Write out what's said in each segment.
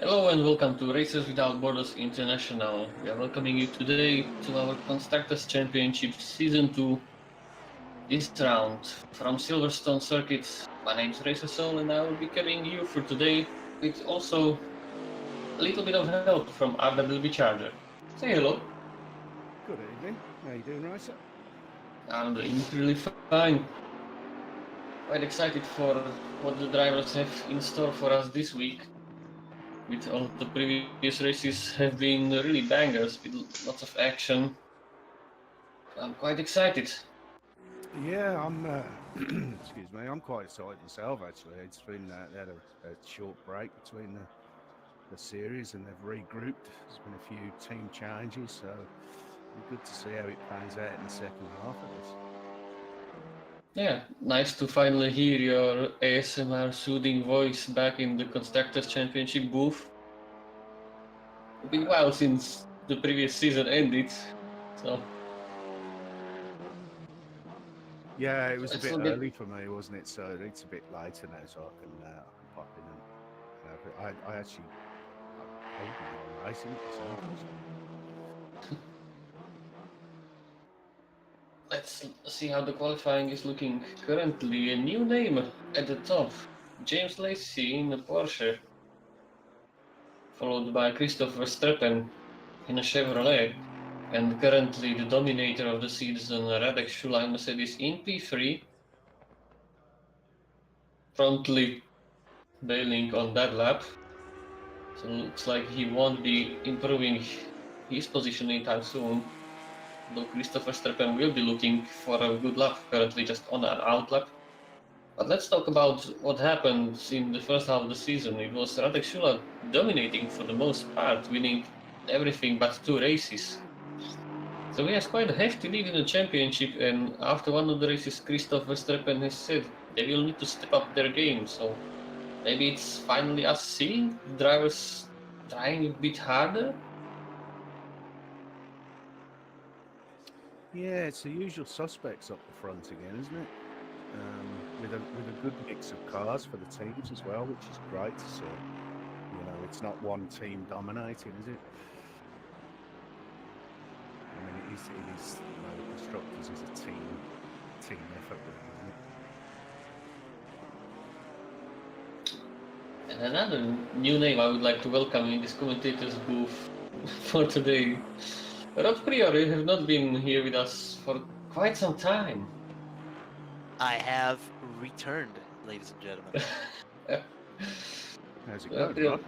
Hello and welcome to Racers Without Borders International. We are welcoming you today to our Constructors Championship Season 2, this round from Silverstone Circuit. My name is Racer Soul and I will be carrying you for today with also a little bit of help from RWB Charger. Say hello. Good evening. How you doing, Racer? I'm doing really fine. Quite excited for what the drivers have in store for us this week. With all the previous races have been really bangers with lots of action. I'm quite excited. Yeah, I'm. Excuse me. I'm quite excited myself. Actually, it's been they had a short break between the series, and they've regrouped. There's been a few team changes, so it'll be good to see how it pans out in the second half of this. Yeah, nice to finally hear your ASMR soothing voice back in the Constructors Championship booth. It's been a while since the previous season ended, so. Yeah, it was a bit early for me, wasn't it? So it's a bit later now, so I can pop in and. I actually I racing myself. Let's see how the qualifying is looking currently. A new name at the top, James Lacey in a Porsche, followed by Christopher Verstappen in a Chevrolet, and currently the dominator of the season, Radek Šulaj Mercedes in P3, promptly bailing on that lap. So it looks like he won't be improving his position anytime soon. Though Christopher Verstappen will be looking for a good lap, currently just on an out lap. But let's talk about what happened in the first half of the season. It was Radek Šulaj dominating for the most part, winning everything but 2 races. So he has quite a hefty lead in the championship, and after one of the races, Christopher Verstappen has said they will need to step up their game. So maybe it's finally us seeing the drivers trying a bit harder. Yeah, it's the usual suspects up the front again, isn't it? With a good mix of cars for the teams as well, which is great to see. You know, it's not one team dominating, is it? I mean, it is. You know, the Constructors is a team effort, isn't it? And another new name I would like to welcome in this commentator's booth for today. Rob Priori has not been here with us for quite some time. I have returned, ladies and gentlemen. How's it going, Rob?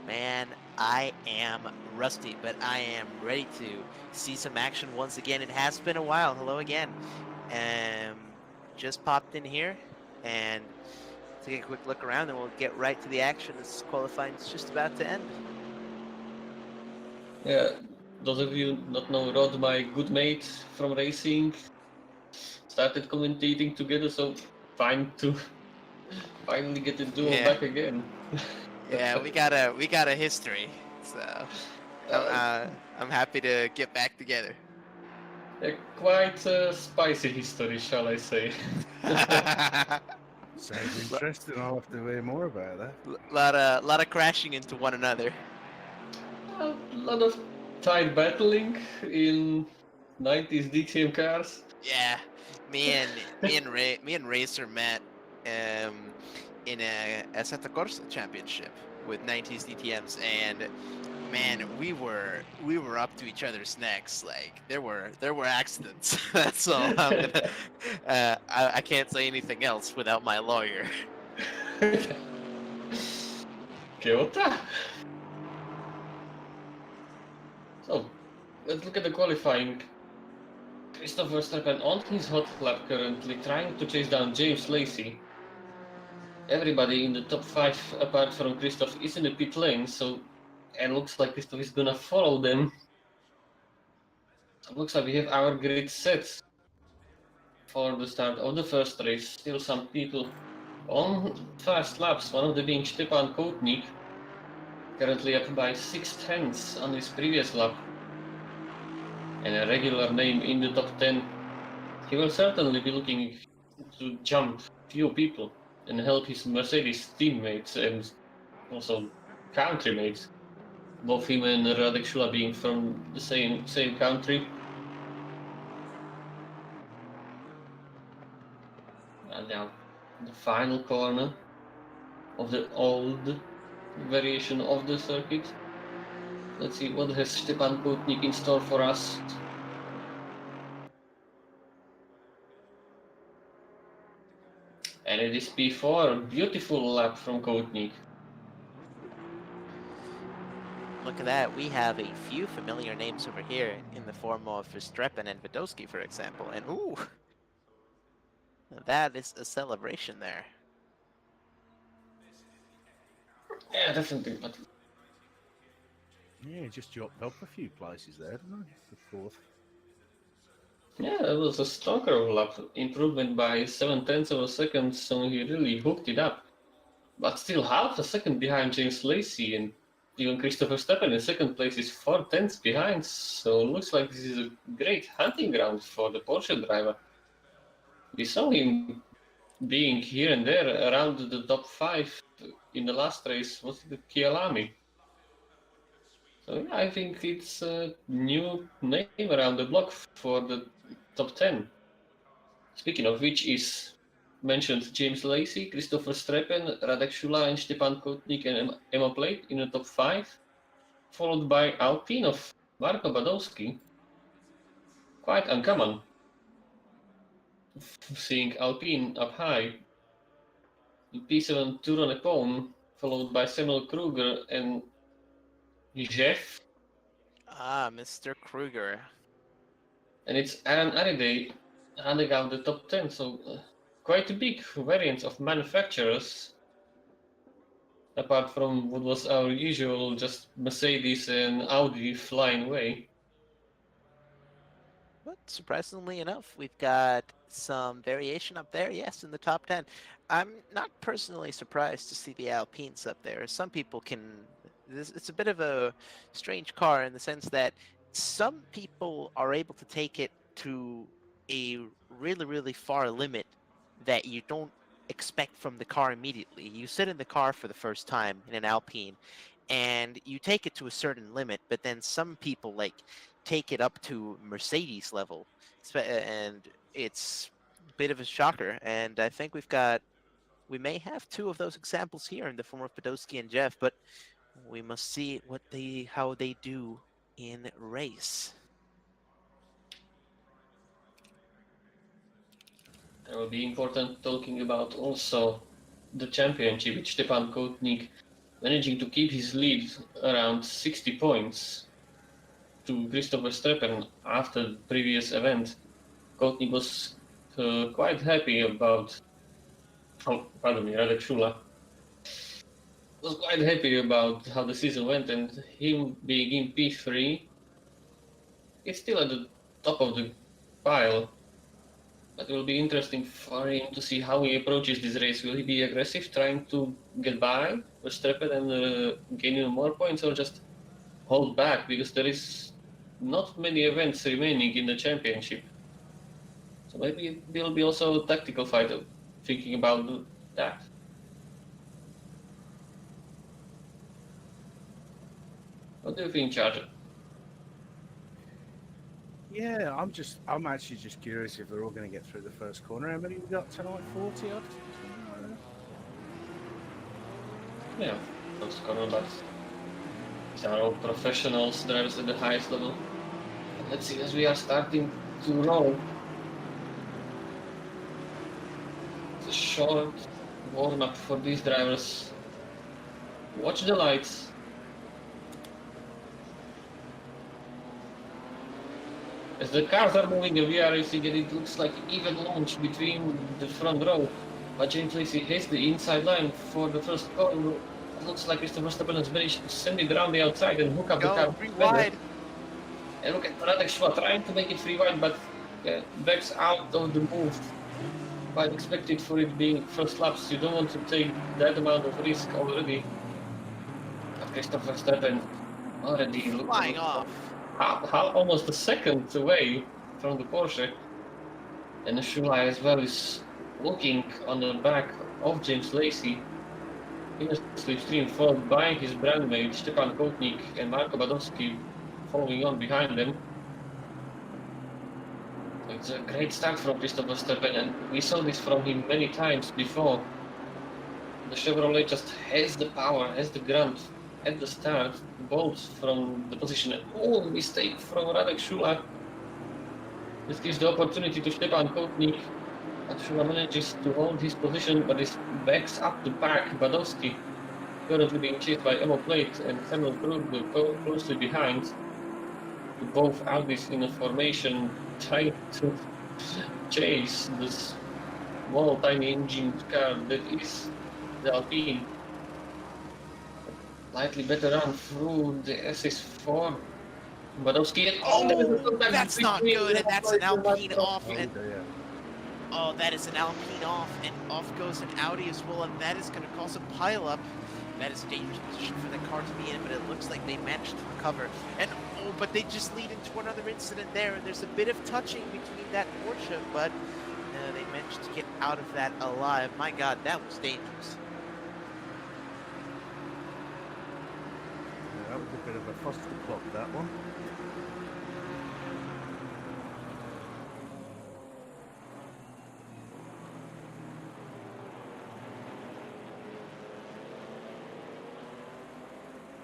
Man, I am rusty, but I am ready to see some action once again. It has been a while. Hello again. Just popped in here and take a quick look around, and we'll get right to the action. This qualifying is just about to end. Yeah, those of you not know Rod, my good mate from racing, started commentating together, so fine to finally get the duo back again. Yeah, we got a history, so I'm happy to get back together. Quite a spicy history, shall I say. Sounds interesting. I'll have to hear more about that. Lot of crashing into one another. A lot of tight battling in 90s DTM cars. Yeah, me and Racer met in a Santa Corsa Championship with 90s DTMs, and man, we were up to each other's necks. Like there were accidents. That's all. I can't say anything else without my lawyer. Kyoto. So let's look at the qualifying. Christopher Verstappen on his hot lap currently, trying to chase down James Lacey. Everybody in the top 5 apart from Christoph is in the pit lane, so and looks like Christoph is gonna follow them. So looks like we have our grid set for the start of the first race. Still some people on fast laps, one of them being Stepan Koutnik, currently up by 6/10 on his previous lap. And a regular name in the top 10. He will certainly be looking to jump few people and help his Mercedes teammates and also countrymates. Both him and Radek Šula being from the same country. And now the final corner of the old variation of the circuit. Let's see what has Stepan Koutník in store for us. And it is P4, beautiful lap from Koutník. Look at that, we have a few familiar names over here in the form of Verstappen and Vidowski, for example. And ooh, that is a celebration there. Yeah, definitely, but Yeah, just dropped up a few places there, didn't I? The fourth. yeah, it was a stalker lap, improvement by 0.7 of a second, so he really hooked it up. But still half a second behind James Lacey, and even Christopher Verstappen in second place is 0.4 behind, so looks like this is a great hunting ground for the Porsche driver. We saw him being here and there around the top 5 in the last race, was it Kyalami? So yeah, I think it's a new name around the block for the top 10. Speaking of which is mentioned James Lacey, Christopher Verstappen, Radek Šula and Stepan Koutník and Emma Plate in the top 5, followed by Alpine of Marko Badowski. Quite uncommon seeing Alpine up high. In P7 Tyrone Epon, followed by Samuel Kruger and Jeff. Ah, Mr. Kruger. And it's Aaron Ariday handing out the top 10, so quite a big variance of manufacturers, apart from what was our usual, just Mercedes and Audi flying away. But surprisingly enough, we've got some variation up there, yes, in the top 10. I'm not personally surprised to see the Alpines up there. Some people can... It's a bit of a strange car in the sense that some people are able to take it to a really, really far limit that you don't expect from the car immediately. You sit in the car for the first time in an Alpine, and you take it to a certain limit, but then some people take it up to Mercedes level, and it's a bit of a shocker. And I think we may have two of those examples here in the form of Podolsky and Jeff, but we must see how they do in race. It will be important talking about also the championship with Stepan Koutník managing to keep his lead around 60 points to Christopher Verstappen after the previous event. Koutník was quite happy about... Radek Šula was quite happy about how the season went, and him being in P3, it's still at the top of the pile. But it will be interesting for him to see how he approaches this race. Will he be aggressive, trying to get by Verstappen and gain more points, or just hold back, because there is not many events remaining in the championship. So maybe it will be also a tactical fight, thinking about that. What do you think, Charger? Yeah, I'm actually just curious if they're all going to get through the first corner. How many we got tonight? 40 odd? Yeah, first corner, but these are all professionals, drivers at the highest level. And let's see, as we are starting to roll. It's a short warm-up for these drivers. Watch the lights. As the cars are moving and we are racing, and it looks like even launch between the front row. But James Lacey has the inside line for the first corner. It looks like Christopher Verstappen has managed to send it around the outside and hook up the car. Free wide. And look at Radek Šula trying to make it free wide, but backs out of the move. Quite expected for it being first laps. You don't want to take that amount of risk already. But Christopher Verstappen already Flying off. Almost a second away from the Porsche. And Šula as well is looking on the back of James Lacey. in a slipstream, followed by his brandmate Stepan Kotnik and Marko Badowski following on behind them. It's a great start from Christopher Verstappen, and we saw this from him many times before. The Chevrolet just has the power, has the grunt at the start, both from the position. Oh, mistake from Radek Shula. This gives the opportunity to Stepan Kotnik, but Shula manages to hold his position, but is backs up the pack. Badowski currently being chased by Emo Plate and Samuel Krug closely behind. Both Audis in a formation trying to chase this small tiny engine car that is the Alpine. Slightly better run through the SS4. Badowski and that's not good, and that's an Alpine off, and Oh, that is an Alpine off, and off goes an Audi as well, and that is going to cause a pileup. That is a dangerous position for the car to be in, but it looks like they managed to recover. And but they just lead into another incident there, and there's a bit of touching between that Porsche, but they managed to get out of that alive. My God, that was dangerous. Yeah, that was a bit of a clusterfuck, that one.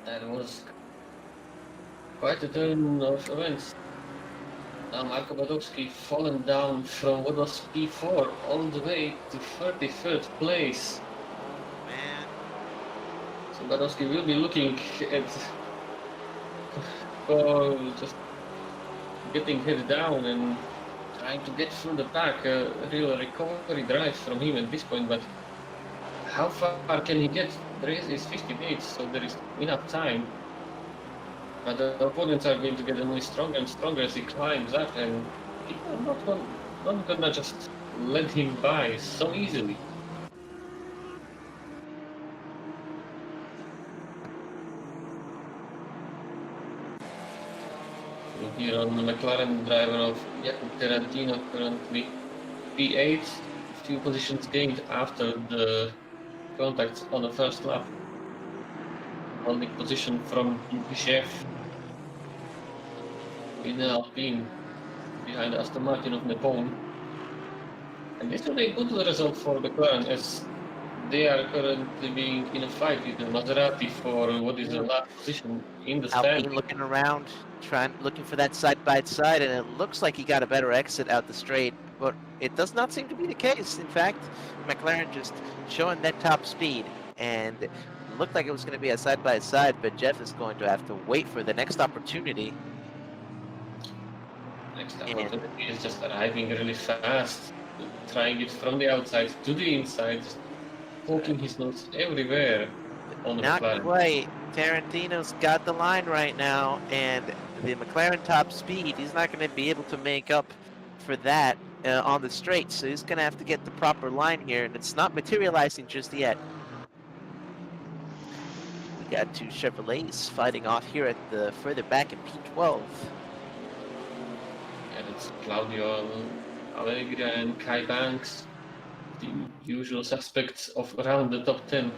That was quite a turn of events. Now Marko Badowski fallen down from what was P4 all the way to 33rd place. Man. So Badowski will be looking at for just getting hit down and trying to get through the pack. A real recovery drive from him at this point, but how far can he get? The race is 50 minutes, so there is enough time. But the opponents are going to get only stronger and stronger as he climbs up, and people are not gonna just let him by so easily. Here on the McLaren driver of Jakub Tarantino, currently P8, few positions gained after the contact on the first lap. Holding position from Bishev in the Alpine behind Aston Martin of Nepal. And this will be a good result for McLaren, as they are currently being in a fight with the Maserati for what is the last position in the stand. Alpine looking around, looking for that side-by-side, and it looks like he got a better exit out the straight, but it does not seem to be the case. In fact, McLaren just showing that top speed, and it looked like it was going to be a side-by-side, but Jeff is going to have to wait for the next opportunity. Next opportunity is just arriving really fast, trying it from the outside to the inside, just poking his nose everywhere on the Not McLaren. quite. Tarantino's got the line right now, and the McLaren top speed, he's not going to be able to make up for that on the straight, so he's going to have to get the proper line here, and it's not materializing just yet. We got two Chevrolets fighting off here at the further back in P12. And it's Claudio Allegra and Kai Banks, the usual suspects of around the top 10.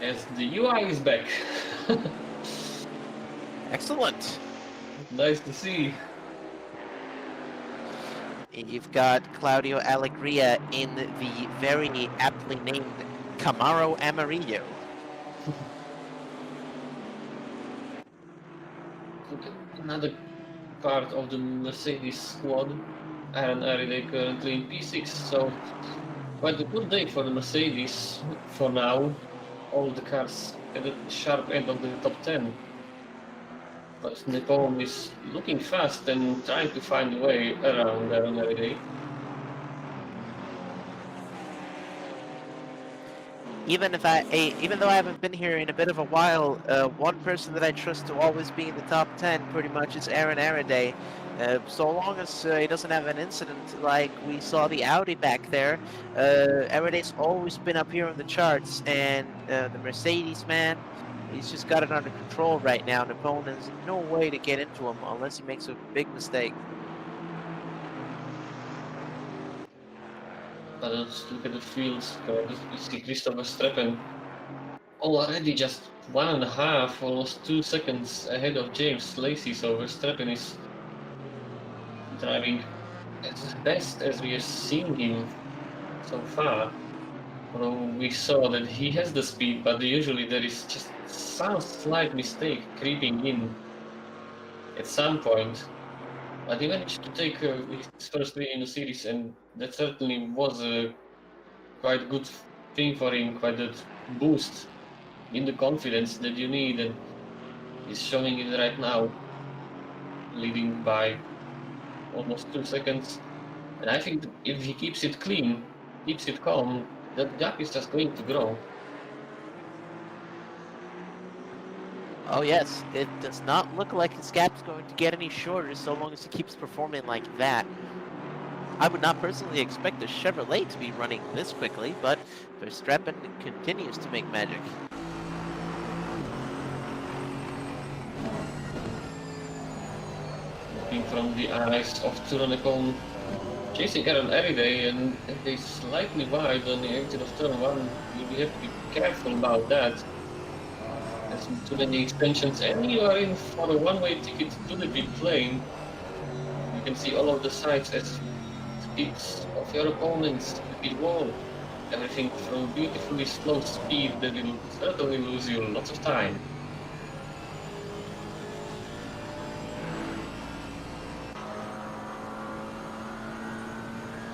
As the UI is back. Excellent. Nice to see. You've got Claudio Allegria in the very aptly named Camaro Amarillo. Another part of the Mercedes squad. Aaron Ariday currently in P6, so quite a good day for the Mercedes for now. All the cars at the sharp end of the top 10. But Nepal is looking fast and trying to find a way around Aaron Ariday. Even though I haven't been here in a bit of a while, one person that I trust to always be in the top 10 pretty much is Aaron Ariday. So long as he doesn't have an incident like we saw the Audi back there, Ariday's always been up here on the charts, and the Mercedes, man, he's just got it under control right now. Napoleon has no way to get into him unless he makes a big mistake. But let's look at the fields. We see Christopher Streppen already just 1.5, almost 2 seconds ahead of James Lacey. So Verstappen is driving as best as we have seen him so far. Although we saw that he has the speed, but usually there is just some slight mistake creeping in at some point. But he managed to take his first win in the series, and that certainly was a quite good thing for him, quite a boost in the confidence that you need, and he's showing it right now, leading by almost 2 seconds. And I think if he keeps it clean, keeps it calm, that gap is just going to grow. Oh yes, it does not look like his gap's going to get any shorter so long as he keeps performing like that. I would not personally expect the Chevrolet to be running this quickly, but Verstappen continues to make magic. Looking from the eyes of Turanekon, chasing Aaron every day, and if they slightly wide on the exit of turn 1, you have to be careful about that. There's too many extensions, and you are in for a one-way ticket to the pit lane. You can see all of the sides as speeds of your opponents, the pit wall. Everything from beautifully slow speed that will certainly lose you lots of time.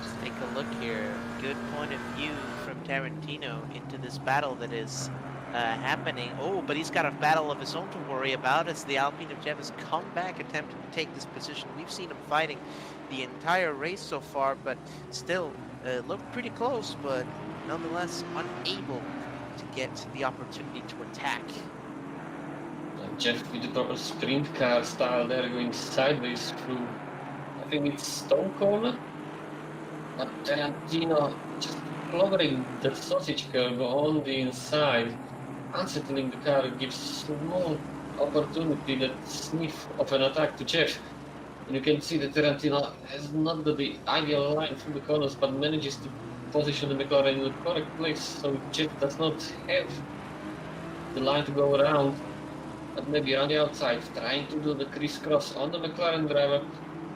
Let's take a look here. Good point of view from Tarantino into this battle that is happening. Oh, but he's got a battle of his own to worry about as the Alpine of Jeff has come back attempting to take this position. We've seen him fighting the entire race so far, but still looked pretty close, but nonetheless unable to get the opportunity to attack. And Jeff with the proper sprint car style there, going sideways through, I think it's Stone Corner, but Tarantino just clobbering the sausage curve on the inside. Unsettling the car gives small opportunity, that sniff of an attack to Jeff. And you can see that Tarantino has not got the ideal line through the corners, but manages to position the McLaren in the correct place, so Jeff does not have the line to go around, but maybe on the outside, trying to do the crisscross on the McLaren driver.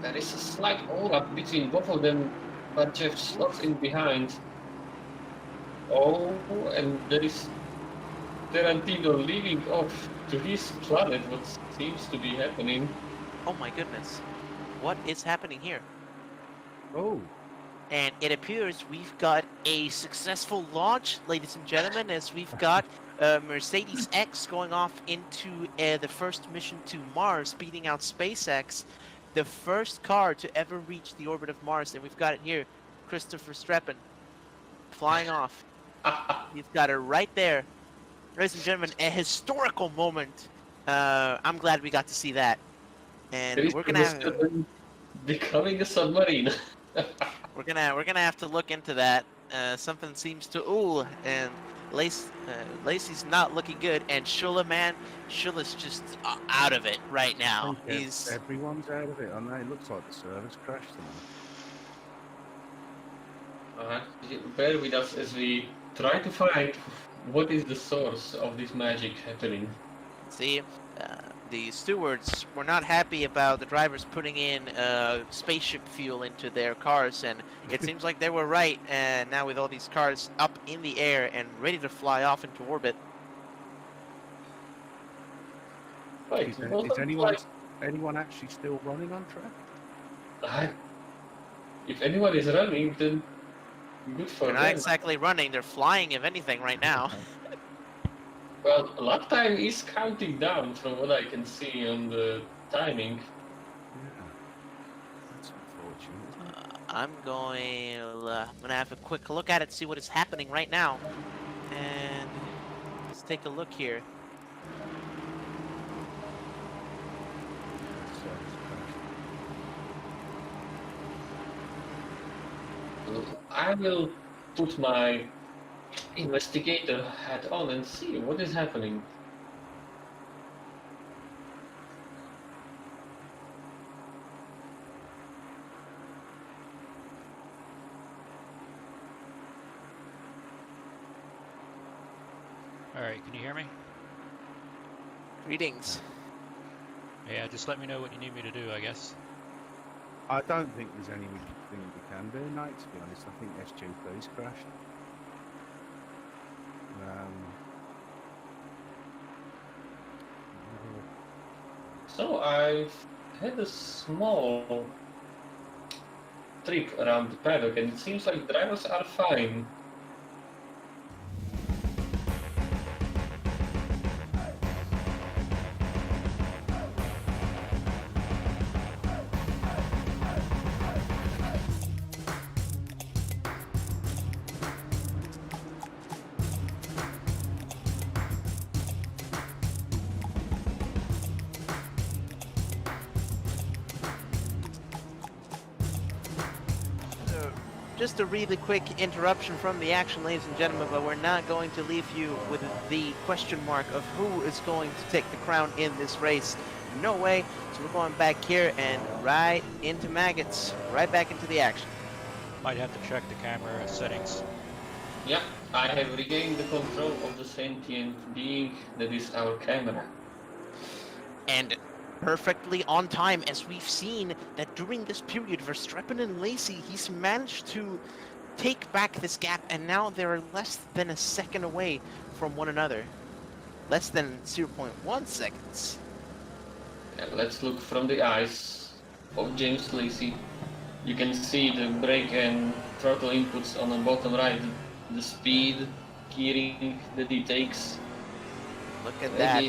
There is a slight overlap between both of them, but Jeff slots in behind. Oh, and there is Tarantino leading off to his planet, what seems to be happening. Oh my goodness. What is happening here? Oh, And it appears we've got a successful launch, ladies and gentlemen, as we've got Mercedes X going off into the first mission to Mars, beating out SpaceX, the first car to ever reach the orbit of Mars. And we've got it here, Christopher Streppen, flying off. He's got it right there. Ladies and gentlemen, a historical moment. I'm glad we got to see that. And we're gonna have, becoming a submarine. we're gonna have to look into that. Something seems to and Lacey's not looking good, and Shula's just out of it right now. I think He's everyone's out of it. I know it looks like the servers crashed them. Bear with us as we try to find what is the source of this magic happening. see. The stewards were not happy about the drivers putting in spaceship fuel into their cars, and it seems like they were right. And now with all these cars up in the air and ready to fly off into orbit. Right, Is wasn't anyone actually still running on track? if anyone is running, then good for They're not them. exactly running; they're flying, if anything, right now. Well, lap time is counting down from what I can see on the timing. Yeah. That's unfortunate, isn't it? I'm gonna have a quick look at it, see what is happening right now, and let's take a look here. I will put my investigator hat on and see what is happening. right, can you hear me? Greetings. Yeah, just let me know what you need me to do, I guess. I don't think there's anything we can do, mate, to be honest. I think SGP's crashed. So I've had a small trip around the paddock, and it seems like drivers are fine. Just a really quick interruption from the action, ladies and gentlemen, but we're not going to leave you with the question mark of who is going to take the crown in this race. No way. So we're going back here and right into maggots, right back into the action. Might have to check the camera settings. Yeah, I have regained the control of the sentient being that is our camera. And perfectly on time, as we've seen that during this period, Verstappen and Lacey, he's managed to take back this gap, and now they're less than a second away from one another. Less than 0.1 seconds. Yeah, let's look from the eyes of James Lacey. You can see the brake and throttle inputs on the bottom right, the speed, gearing that he takes. Look at that.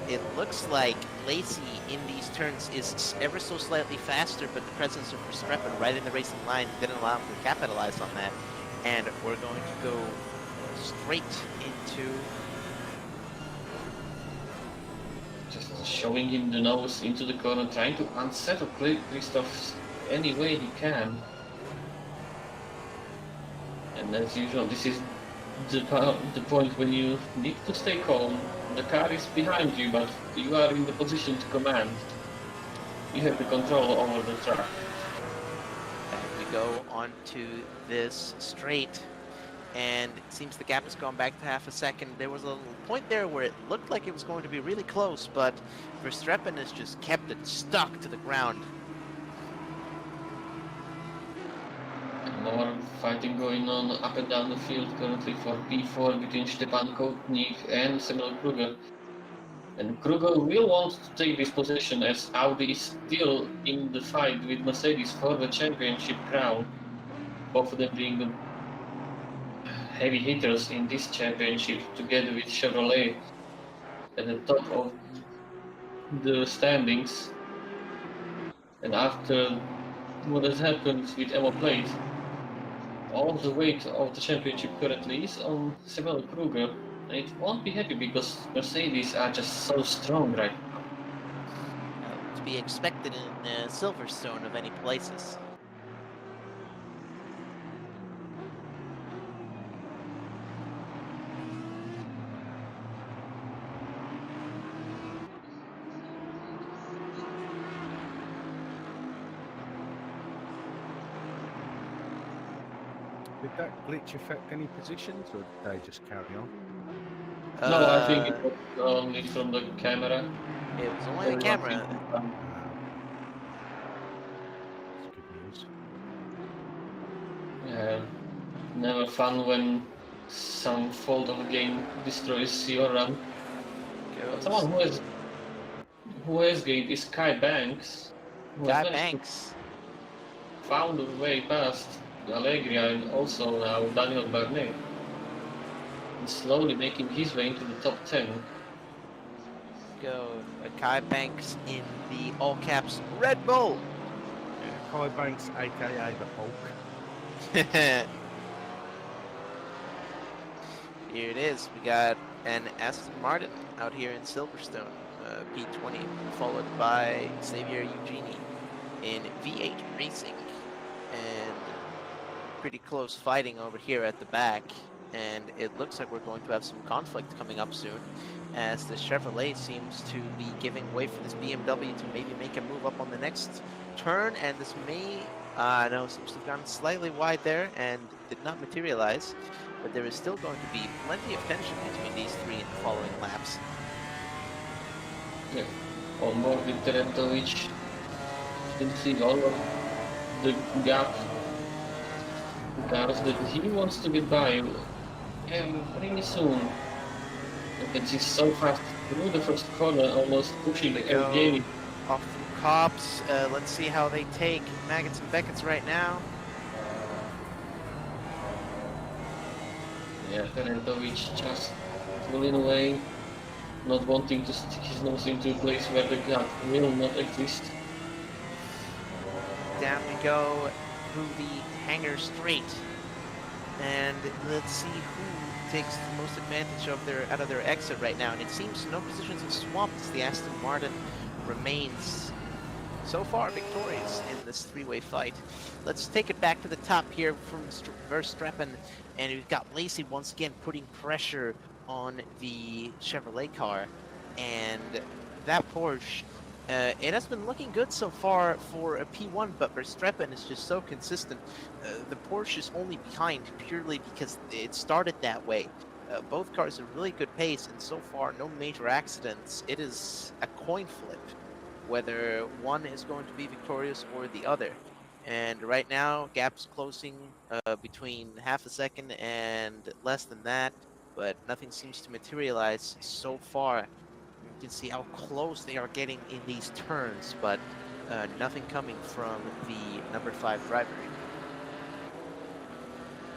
It looks like Lacey in these turns is ever so slightly faster, but the presence of Verstappen right in the racing line didn't allow him to capitalize on that. And we're going to go straight into... Just showing him the nose into the corner, trying to unsettle Christoph any way he can. And as usual, this is the point when you need to stay calm. The car is behind you, but you are in the position to command. You have the control over the track. And we go onto this straight, and it seems the gap has gone back to half a second. There was a little point there where it looked like it was going to be really close, but Verstappen has just kept it stuck to the ground. More fighting going on up and down the field currently for P4 between Stepan Koenig and Samuel Kruger. And Kruger will want to take this position as Audi is still in the fight with Mercedes for the championship crown. Both of them being the heavy hitters in this championship, together with Chevrolet at the top of the standings. And after what has happened with Emma Plate, all the weight of the championship currently is on Samuel Kruger. And it won't be happy because Mercedes are just so strong right now. To be expected in Silverstone of any places. Did that glitch affect any positions, or did they just carry on? No, I think it was only from the camera. It was only the camera. That's good news. Yeah, never fun when some fault of a game destroys your run. But someone who has gained is Kai Banks. Who Guy has Banks. found a way past Allegria and also now Daniel Barnet. He's slowly making his way into the top 10. Go Kai Banks in the all caps Red Bull. Yeah, Kai Banks, aka the Hulk. Here it is. We got an Aston Martin out here in Silverstone, P20, followed by Xavier Eugenie in V8 Racing, and pretty close fighting over here at the back. And it looks like we're going to have some conflict coming up soon, as the Chevrolet seems to be giving way for this BMW to maybe make a move up on the next turn, and this may, no, seems to have gone slightly wide there and did not materialize. but there is still going to be plenty of tension between these three in the following laps. Yeah. On board with Terentovic. You can see all of the gap cars that he wants to get by pretty soon. You can see so fast through the first corner, almost pushing They go again. off from Cops. Let's see how they take Maggots and Beckett's right now. Yeah, Terentovic just pulling away, not wanting to stick his nose into a place where the gap will not exist. Down we go through the hangar straight. And let's see who takes the most advantage of out of their exit right now. And it seems no positions have swapped as the Aston Martin remains so far victorious in this three-way fight. Let's take it back to the top here from Verstappen, and we've got Lacey once again putting pressure on the Chevrolet car, and that Porsche, it has been looking good so far for a P1, but Verstappen is just so consistent. The Porsche is only behind purely because it started that way. Both cars have really good pace, and so far no major accidents. It is a coin flip whether one is going to be victorious or the other. And right now, gap's closing between half a second and less than that, but nothing seems to materialize so far. You can see how close they are getting in these turns, but nothing coming from the number 5 driver.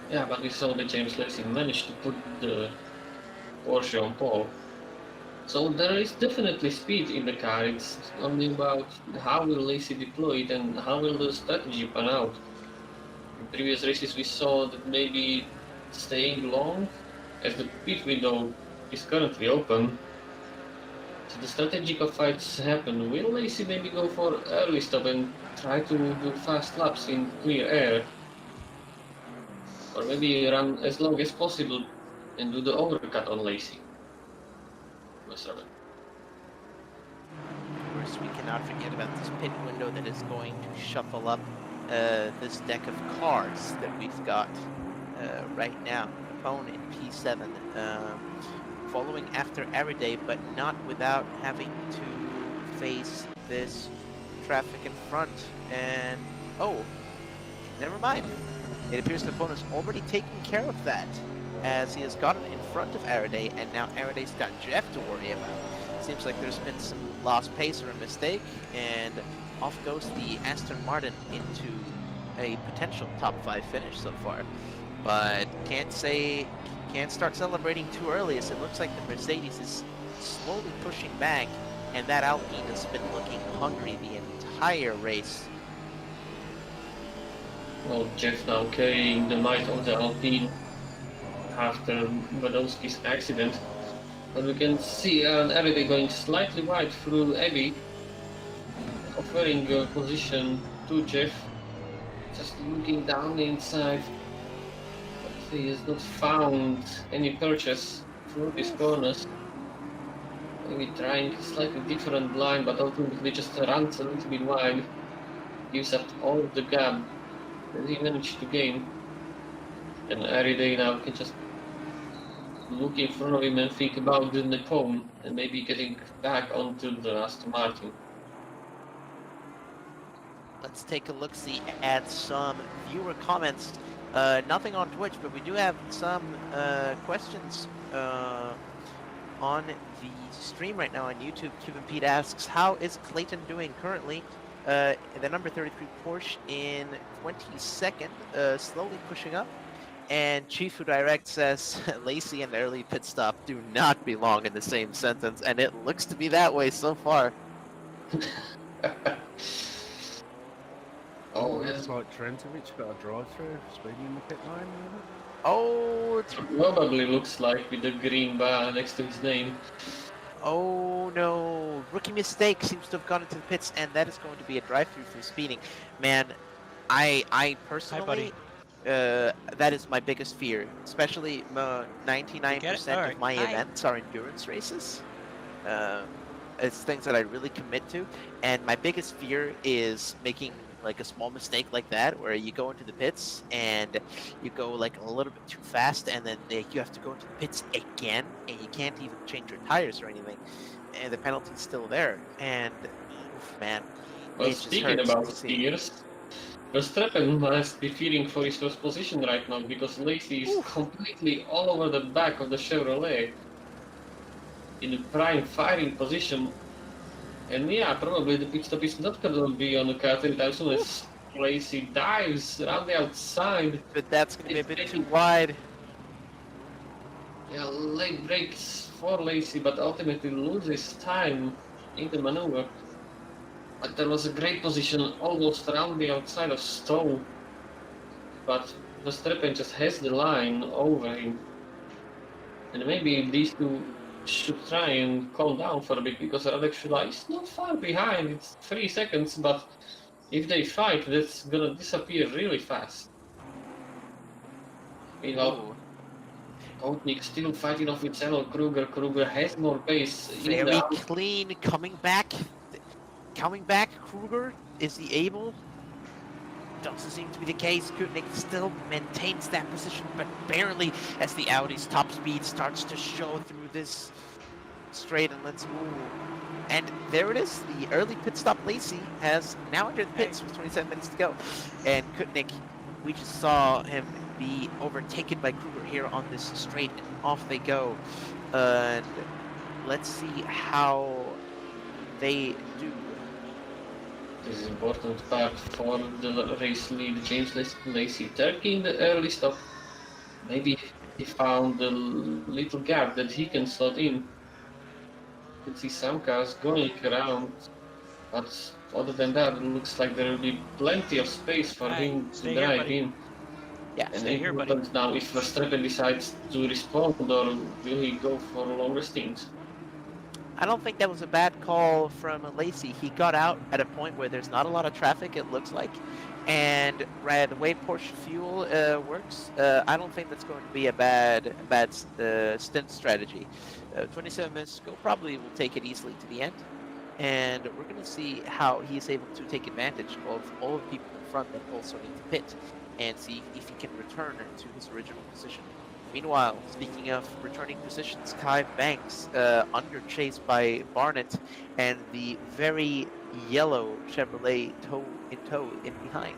Yeah, but we saw that James Lacey managed to put the Porsche on pole. So there is definitely speed in the car. It's only about how will Lacey deploy it and how will the strategy pan out. In previous races we saw that maybe staying long, as the pit window is currently open, so the strategical fights happen. Will Lacey maybe go for early stop and try to do fast laps in clear air? Or maybe run as long as possible and do the overcut on Lacey? Of course, we cannot forget about this pit window that is going to shuffle up this deck of cars that we've got right now. Capone in P7, following after Araday, but not without having to face this traffic in front. And oh, never mind. It appears Capone has already taken care of that, as he has gotten in front of Araday, and now Araday's got Jeff to worry about. Seems like there's been some lost pace or a mistake, and off goes the Aston Martin into a potential top 5 finish so far. But can't start celebrating too early, as it looks like the Mercedes is slowly pushing back, and that Alpine has been looking hungry the entire race. Well, Jeff now carrying the might of the Alpine after Badowski's accident. But we can see Araday going slightly wide through Abbey, offering a position to Jeff, just looking down the inside. But he has not found any purchase through these corners. Maybe trying a slightly different line, but ultimately just runs a little bit wide, gives up all of the gap that he managed to gain. And Araday now can just look in front of him and think about the Nepone and maybe getting back onto the Aston Martin. Let's take a look-see at some viewer comments. Nothing on Twitch, but we do have some questions on the stream right now on YouTube. Cuban Pete asks, how is Clayton doing currently? The number 33 Porsche in 22nd, slowly pushing up. And Chief Who Direct says, Lacey and early pit stop do not belong in the same sentence, and it looks to be that way so far. Oh, it's like Trentovich got a drive-through, speeding in the pit lane. Oh, It probably looks like with the green bar next to his name. oh no, rookie mistake seems to have gone into the pits, and that is going to be a drive-through for speeding. Man, I personally, that is my biggest fear, especially 99% of my events are endurance races. It's things that I really commit to, and my biggest fear is making like a small mistake like that, where you go into the pits and you go like a little bit too fast, and then you have to go into the pits again, and you can't even change your tires or anything, and the penalty's still there. And oof, man, Well, it just speaking hurts about to see. steers, Verstappen must be fearing for his first position right now because Lacey is Oof. completely all over the back of the Chevrolet in a prime firing position. And yeah, probably the pit stop is not going to be on the card anytime soon as Lacey dives around the outside. But that's going to be a bit It's too wide. Yeah, late breaks for Lacey, but ultimately loses time in the maneuver. But there was a great position almost around the outside of Stowe. But Verstappen just has the line over him. And maybe these two should try and calm down for a bit because Radek Shula is not far behind. It's 3 seconds, but if they fight, that's gonna disappear really fast. Meanwhile, Kotnik still fighting off with Zeno Kruger. Kruger has more pace. in Very the clean, coming back. Kruger, is he able? Doesn't seem to be the case. Kutnik still maintains that position, but barely, as the Audi's top speed starts to show through this straight. And let's move. And there it is. The early pit stop Lacey has now entered the pits with 27 minutes to go. And Kutnik, we just saw him be overtaken by Kruger here on this straight, and off they go. And let's see how they do. This is important part for the race lead. James Lacey Turkey in the early stop. Maybe he found a little gap that he can slot in. You can see some cars going around, but other than that, it looks like there will be plenty of space for him to drive in. Yeah, And stay here, buddy. now if Verstappen decides to respond, or will he go for longer stints? I don't think that was a bad call from Lacey. He got out at a point where there's not a lot of traffic, it looks like. And the way Porsche fuel works, I don't think that's going to be a bad stint strategy. 27 minutes to go, probably will take it easily to the end. And we're going to see how he is able to take advantage of all the people in front that also need to pit, and see if he can return to his original position. Meanwhile, speaking of returning positions, Kai Banks under chase by Barnett, and the very yellow Chevrolet tow in behind.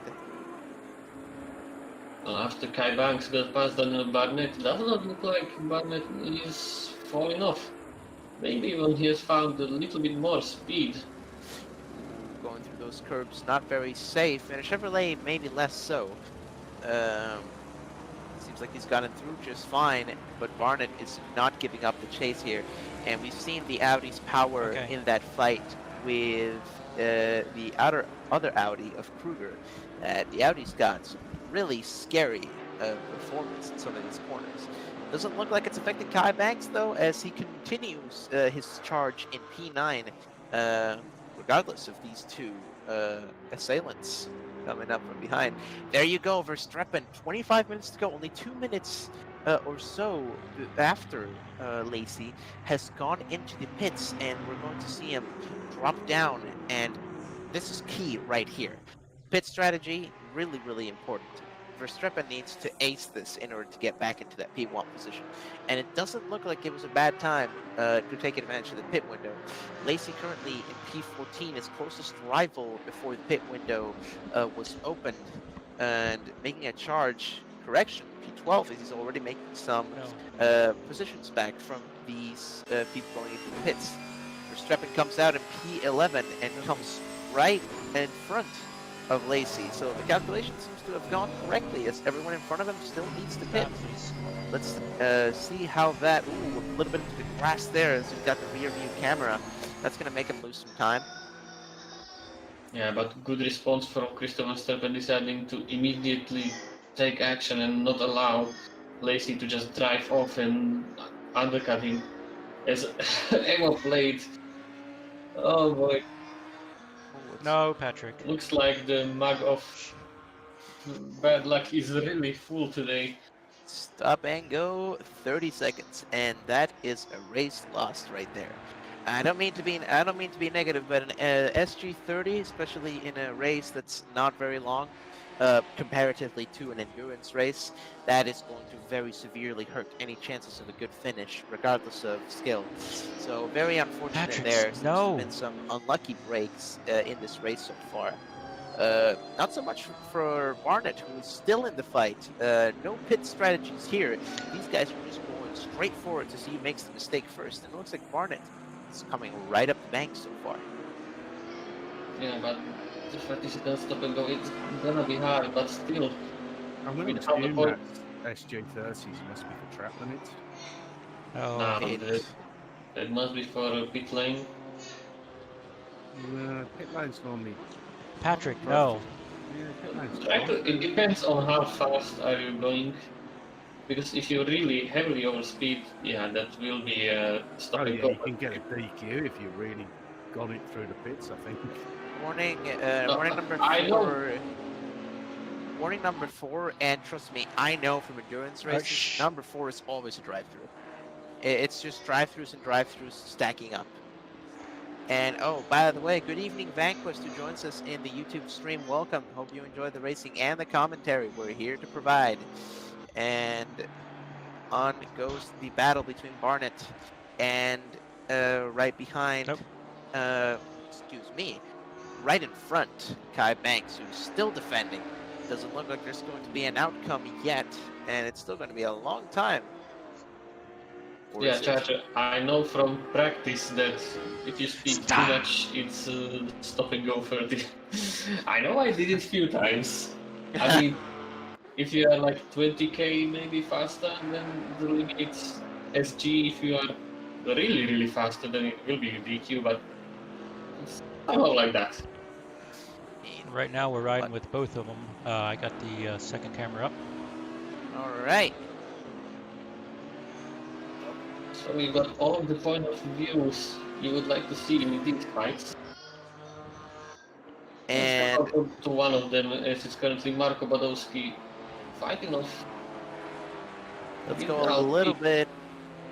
Well, after Kai Banks got past Barnett, it does not look like Barnett is falling off. Maybe when he has found a little bit more speed. Going through those curbs, not very safe, and a Chevrolet maybe less so. Seems like he's gotten through just fine, but Barnett is not giving up the chase here. And we've seen the Audi's power in that fight with the other Audi of Kruger. The Audi's got some really scary performance in some of these corners. Doesn't look like it's affecting Kai Banks, though, as he continues his charge in P9, regardless of these two assailants coming up from behind. There you go, Verstappen, 25 minutes to go, only 2 minutes or so after Lacey has gone into the pits, and we're going to see him drop down, and this is key right here. Pit strategy, really, really important. Verstappen needs to ace this in order to get back into that P1 position. And it doesn't look like it was a bad time to take advantage of the pit window. Lacey currently in P14, his closest rival before the pit window was opened, and making a charge correction. P12 is he's already making some positions back from these people going into the pits. Verstappen comes out in P11 and comes right in front of Lacey. So the calculation seems to have gone correctly, as everyone in front of him still needs to pit. Let's see how that. Ooh, a little bit of the grass there, as we've got the rear view camera. That's going to make him lose some time. Yeah, but good response from Christopher Verstappen deciding to immediately take action and not allow Lacey to just drive off and undercut him. As Emma played. Oh boy. No, Patrick. Looks like the mug of bad luck is really full today. Stop and go, 30 seconds, and that is a race lost right there. I don't mean to be negative, but an SG30, especially in a race that's not very long, comparatively to an endurance race, that is going to very severely hurt any chances of a good finish, regardless of skill. So very unfortunate Patrick, there. Seems to have no. been some unlucky breaks in this race so far. Not so much for Barnett, who's still in the fight. No pit strategies here. These guys are just going straight forward to see who makes the mistake first. And it looks like Barnett is coming right up the bank so far. Yeah, but the fact is, it stop and go. It's gonna be hard, but still. I'm going With to how the assume point- that SG30s must be for trap limits. Oh, Nah, It- it must be for a pit lane. Pit lane's normally. Patrick, no. Yeah, pit lane's It depends on how fast are you going. Because if you really heavily overspeed, yeah, that will be stop Oh and yeah, go. you can get a DQ if you really got it through the pits, I think. Warning, No, warning number I know. 4. Warning number 4, and trust me, I know from endurance races, shh. number 4 is always a drive-through. It's just drive-throughs and drive-throughs stacking up. And oh, by the way, good evening, Vanquist, who joins us in the YouTube stream. Welcome. Hope you enjoy the racing and the commentary. We're here to provide. And on goes the battle between Barnett and right behind, Nope. excuse me, right in front, Kai Banks, who's still defending. Doesn't look like there's going to be an outcome yet, and it's still going to be a long time. Or Yeah, is it? Chacha, I know from practice that if you speed too Stop. much, it's stop and go 30. I know I did it a few times. I mean, if you are like 20k maybe faster, then the limit's SG. If you are really, really faster, then it will be DQ, but it's somehow like that. Right now we're riding with both of them. I got the second camera up. All right. So we got all of the point of views you would like to see in these fights. And Let's go to one of them, as it's currently Marko Badowski fighting off. let's go a little bit.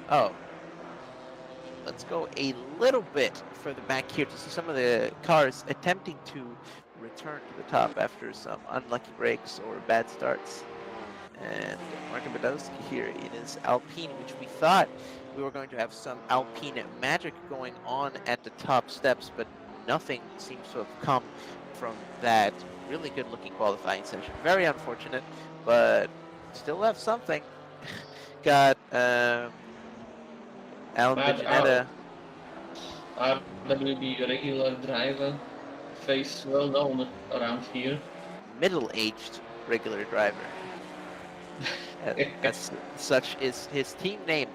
Oh. Let's go a little bit further back here to see some of the cars attempting to return to the top after some unlucky breaks or bad starts. And Marko Badowski here in his Alpine, which we thought we were going to have some Alpine magic going on at the top steps, but nothing seems to have come from that really good looking qualifying session. Very unfortunate, but still have something. Got Alan Bad Bijanetta. RWB regular driver, face well known around here. Middle-aged regular driver. That's such is his team name.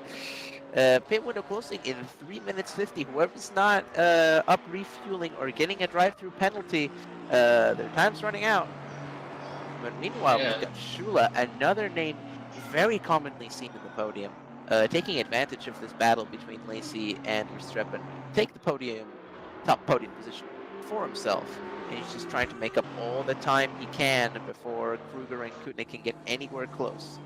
Pit window closing in 3 minutes 50. Whoever's not up refueling or getting a drive-through penalty, their time's running out. But meanwhile, Yeah. we've got Shula, another name very commonly seen in the podium, taking advantage of this battle between Lacey and Verstappen. Take the podium, top podium position for himself. And he's just trying to make up all the time he can before Kruger and Kutnik can get anywhere close.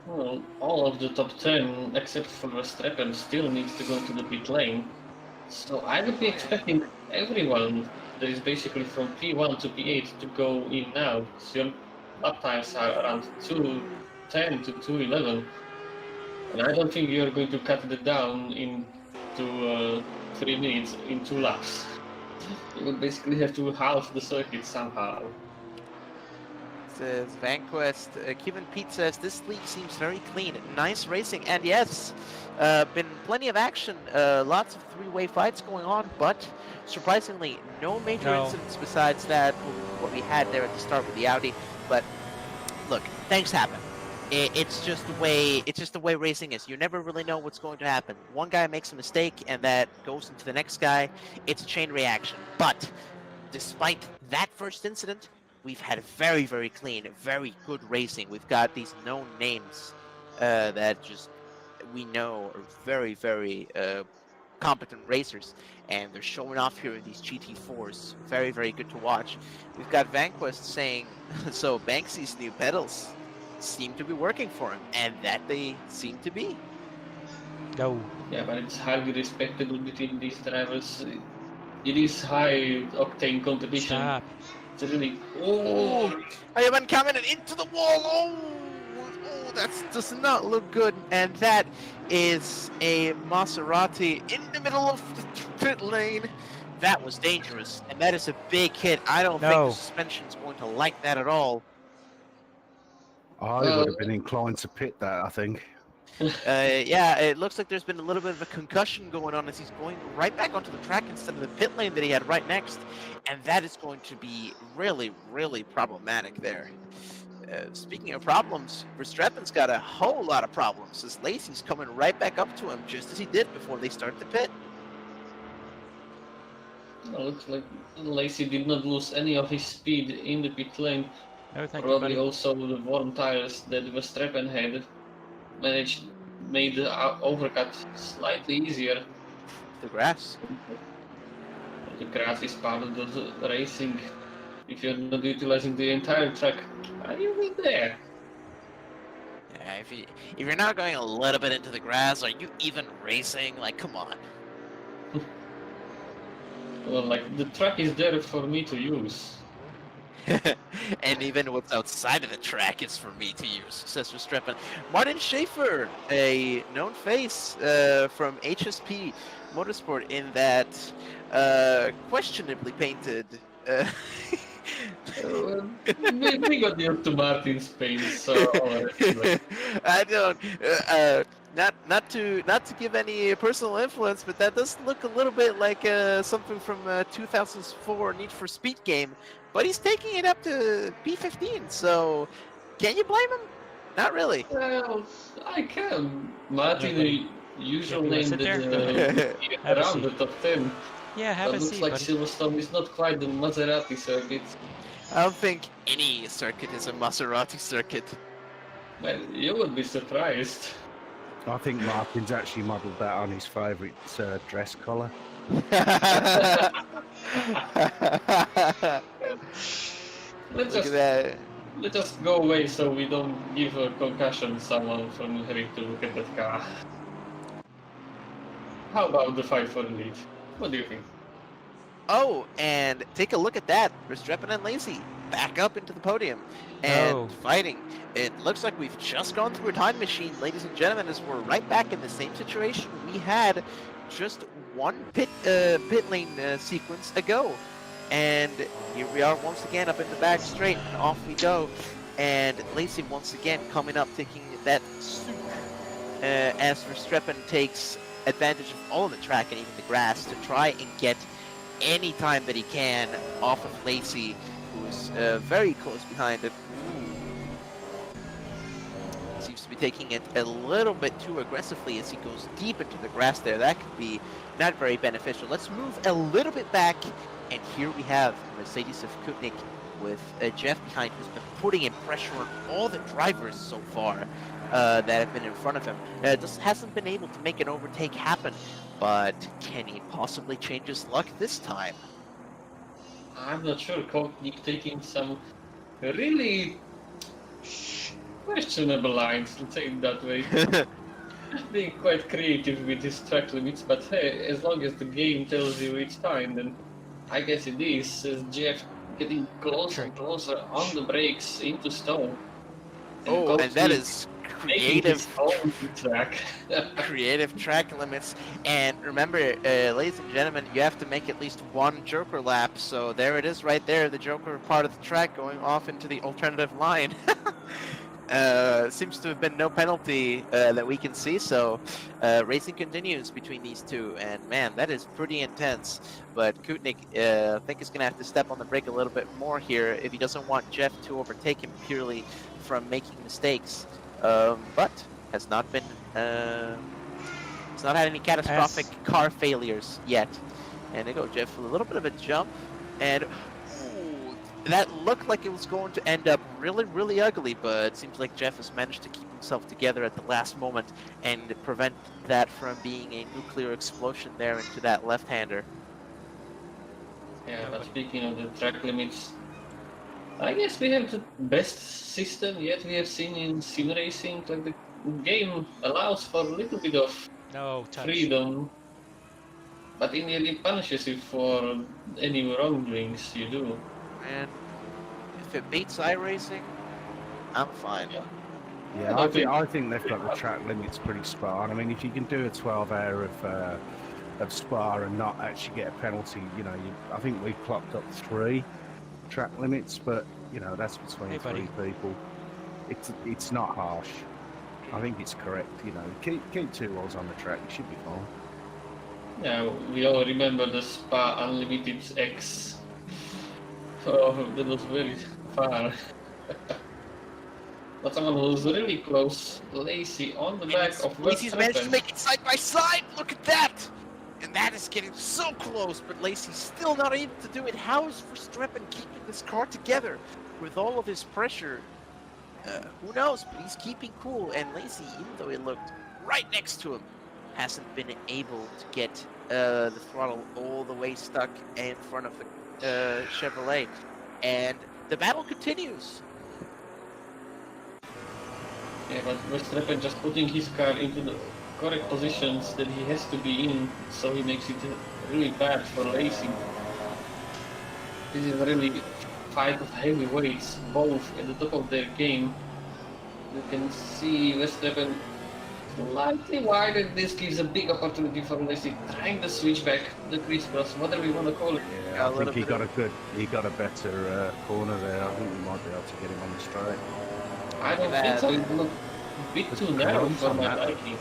Well, all of the top 10, except for Verstappen, still needs to go to the pit lane. So I would be expecting everyone that is basically from P1 to P8 to go in now. So your lap times are around 2:10 to 2:11. And I don't think you're going to cut it down into 3 minutes in 2 laps. You would basically have to halve the circuit somehow. Says Vanquest. Kevin Pete says this league seems very clean. Nice racing, and yes, been plenty of action. Lots of three-way fights going on, but surprisingly, no major incidents besides that what we had there at the start with the Audi. But look, things happen. It's just the way. It's just the way racing is. You never really know what's going to happen. One guy makes a mistake, and that goes into the next guy. It's a chain reaction. But despite that first incident, we've had very, very clean, very good racing. We've got these known names that just we know are very, very competent racers, and they're showing off here in these GT4s. Very, very good to watch. We've got Vanquist saying, so Banksy's new pedals seem to be working for him, and that they seem to be. No. Yeah, but it's highly respectable between these drivers. It is high octane competition. Stop. It's really. Oh, I have been coming into the wall. Oh, that does not look good. And that is a Maserati in the middle of the pit lane. That was dangerous, and that is a big hit. I don't think No. the suspension's going to like that at all. I would have been inclined to pit that, I think. Yeah, it looks like there's been a little bit of a concussion going on as he's going right back onto the track instead of the pit lane that he had right next. And that is going to be really, really problematic there. Speaking of problems, Verstappen's got a whole lot of problems as Lacey's coming right back up to him just as he did before they started the pit. Well, looks like Lacey did not lose any of his speed in the pit lane. No, thank you, Probably buddy. also the warm tires that Verstappen had made the overcut slightly easier. The grass. The grass is part of the racing. If you're not utilizing the entire track, are you even there? Yeah, if you're not going a little bit into the grass, are you even racing? Like, come on. Well, like, the track is there for me to use. And even what's outside of the track is for me to use, says Verstappen. Martin Schaefer, a known face from HSP Motorsport in that questionably painted. We got used to Martin's paint, so I don't. Not to give any personal influence, but that does look a little bit like something from 2004 Need for Speed game. But he's taking it up to P15, so can you blame him? Not really. well, I can. Martin, the usual Yeah, you name sit that Have a around seat. the top 10. Yeah, have But a looks seat, like buddy. Silverstone is not quite the Maserati circuit. I don't think any circuit is a Maserati circuit. Well, you would be surprised. I think Martin's actually modelled that on his favourite dress colour. Let's Look just at that. let's just go away so we don't give a concussion to someone from having to look at that car. How about the fight for the lead? What do you think? Oh, and take a look at that. Verstappen and Lacey back up into the podium and No. fighting. It looks like we've just gone through a time machine, ladies and gentlemen, as we're right back in the same situation we had just one pit lane sequence ago. And here we are once again up in the back straight, and off we go. And Lacey once again coming up, taking that soup as Verstappen takes advantage of all of the track and even the grass to try and get any time that he can off of Lacey, who's very close behind it. Seems to be taking it a little bit too aggressively as he goes deep into the grass there. That could be not very beneficial. Let's move a little bit back, and here we have Mercedes of Kutnik with Jeff behind, who's been putting in pressure on all the drivers so far that have been in front of him. Just hasn't been able to make an overtake happen, but can he possibly change his luck this time? I'm not sure. Kotnik taking some really questionable lines, let's say it that way. Being quite creative with his track limits, but hey, as long as the game tells you it's fine, then I guess it is. As Jeff getting closer and closer on the brakes into stone. Oh, and that is making his creative own track. creative track limits. And remember, ladies and gentlemen, you have to make at least one Joker lap. So there it is right there, the Joker part of the track going off into the alternative line. Seems to have been no penalty that we can see, so racing continues between these two, and man, that is pretty intense. But Kutnik, I think is going to have to step on the brake a little bit more here if he doesn't want Jeff to overtake him purely from making mistakes. But has not been, has not had any catastrophic car failures yet. And there go Jeff with a little bit of a jump, and that looked like it was going to end up really, really ugly, but it seems like Jeff has managed to keep himself together at the last moment and prevent that from being a nuclear explosion there into that left-hander. Yeah, but speaking of the track limits, I guess we have the best system yet we have seen in sim racing. Like, the game allows for a little bit of No touch. freedom, but in the end it punishes you for any wrongdoings you do. And if it beats iRacing, I'm fine. Yeah. Yeah, I I don't think think- I think they've got the track limits pretty spot on. I mean, if you can do a 12-hour of Spa and not actually get a penalty, I think we've clocked up 3 track limits, but that's between Hey, buddy. 3 people. It's not harsh. I think it's correct. Keep 2 wheels on the track. You should be fine. Yeah, we all remember the Spa Unlimited X. Oh, that was very far. But someone who's really close, Lacey, on the back of Lacey's managed to Verstappen. make it side by side. Look at that! And that is getting so close, but Lacey's still not able to do it. How is Verstappen keeping this car together with all of his pressure? Who knows? But he's keeping cool. And Lacey, even though he looked right next to him, hasn't been able to get the throttle all the way stuck in front of the Chevrolet. And the battle continues. Yeah, but Verstappen just putting his car into the correct positions that he has to be in, so he makes it really bad for Lacey. This is really fight of heavyweights, both at the top of their game. You can see Verstappen slightly wider. This gives a big opportunity for Lacey trying the switchback, the crisscross, whatever you want to call it. Yeah, A I think little he bit got a better corner there. I think we might be able to get him on the straight. I don't think so. It looked a bit too narrow for my liking.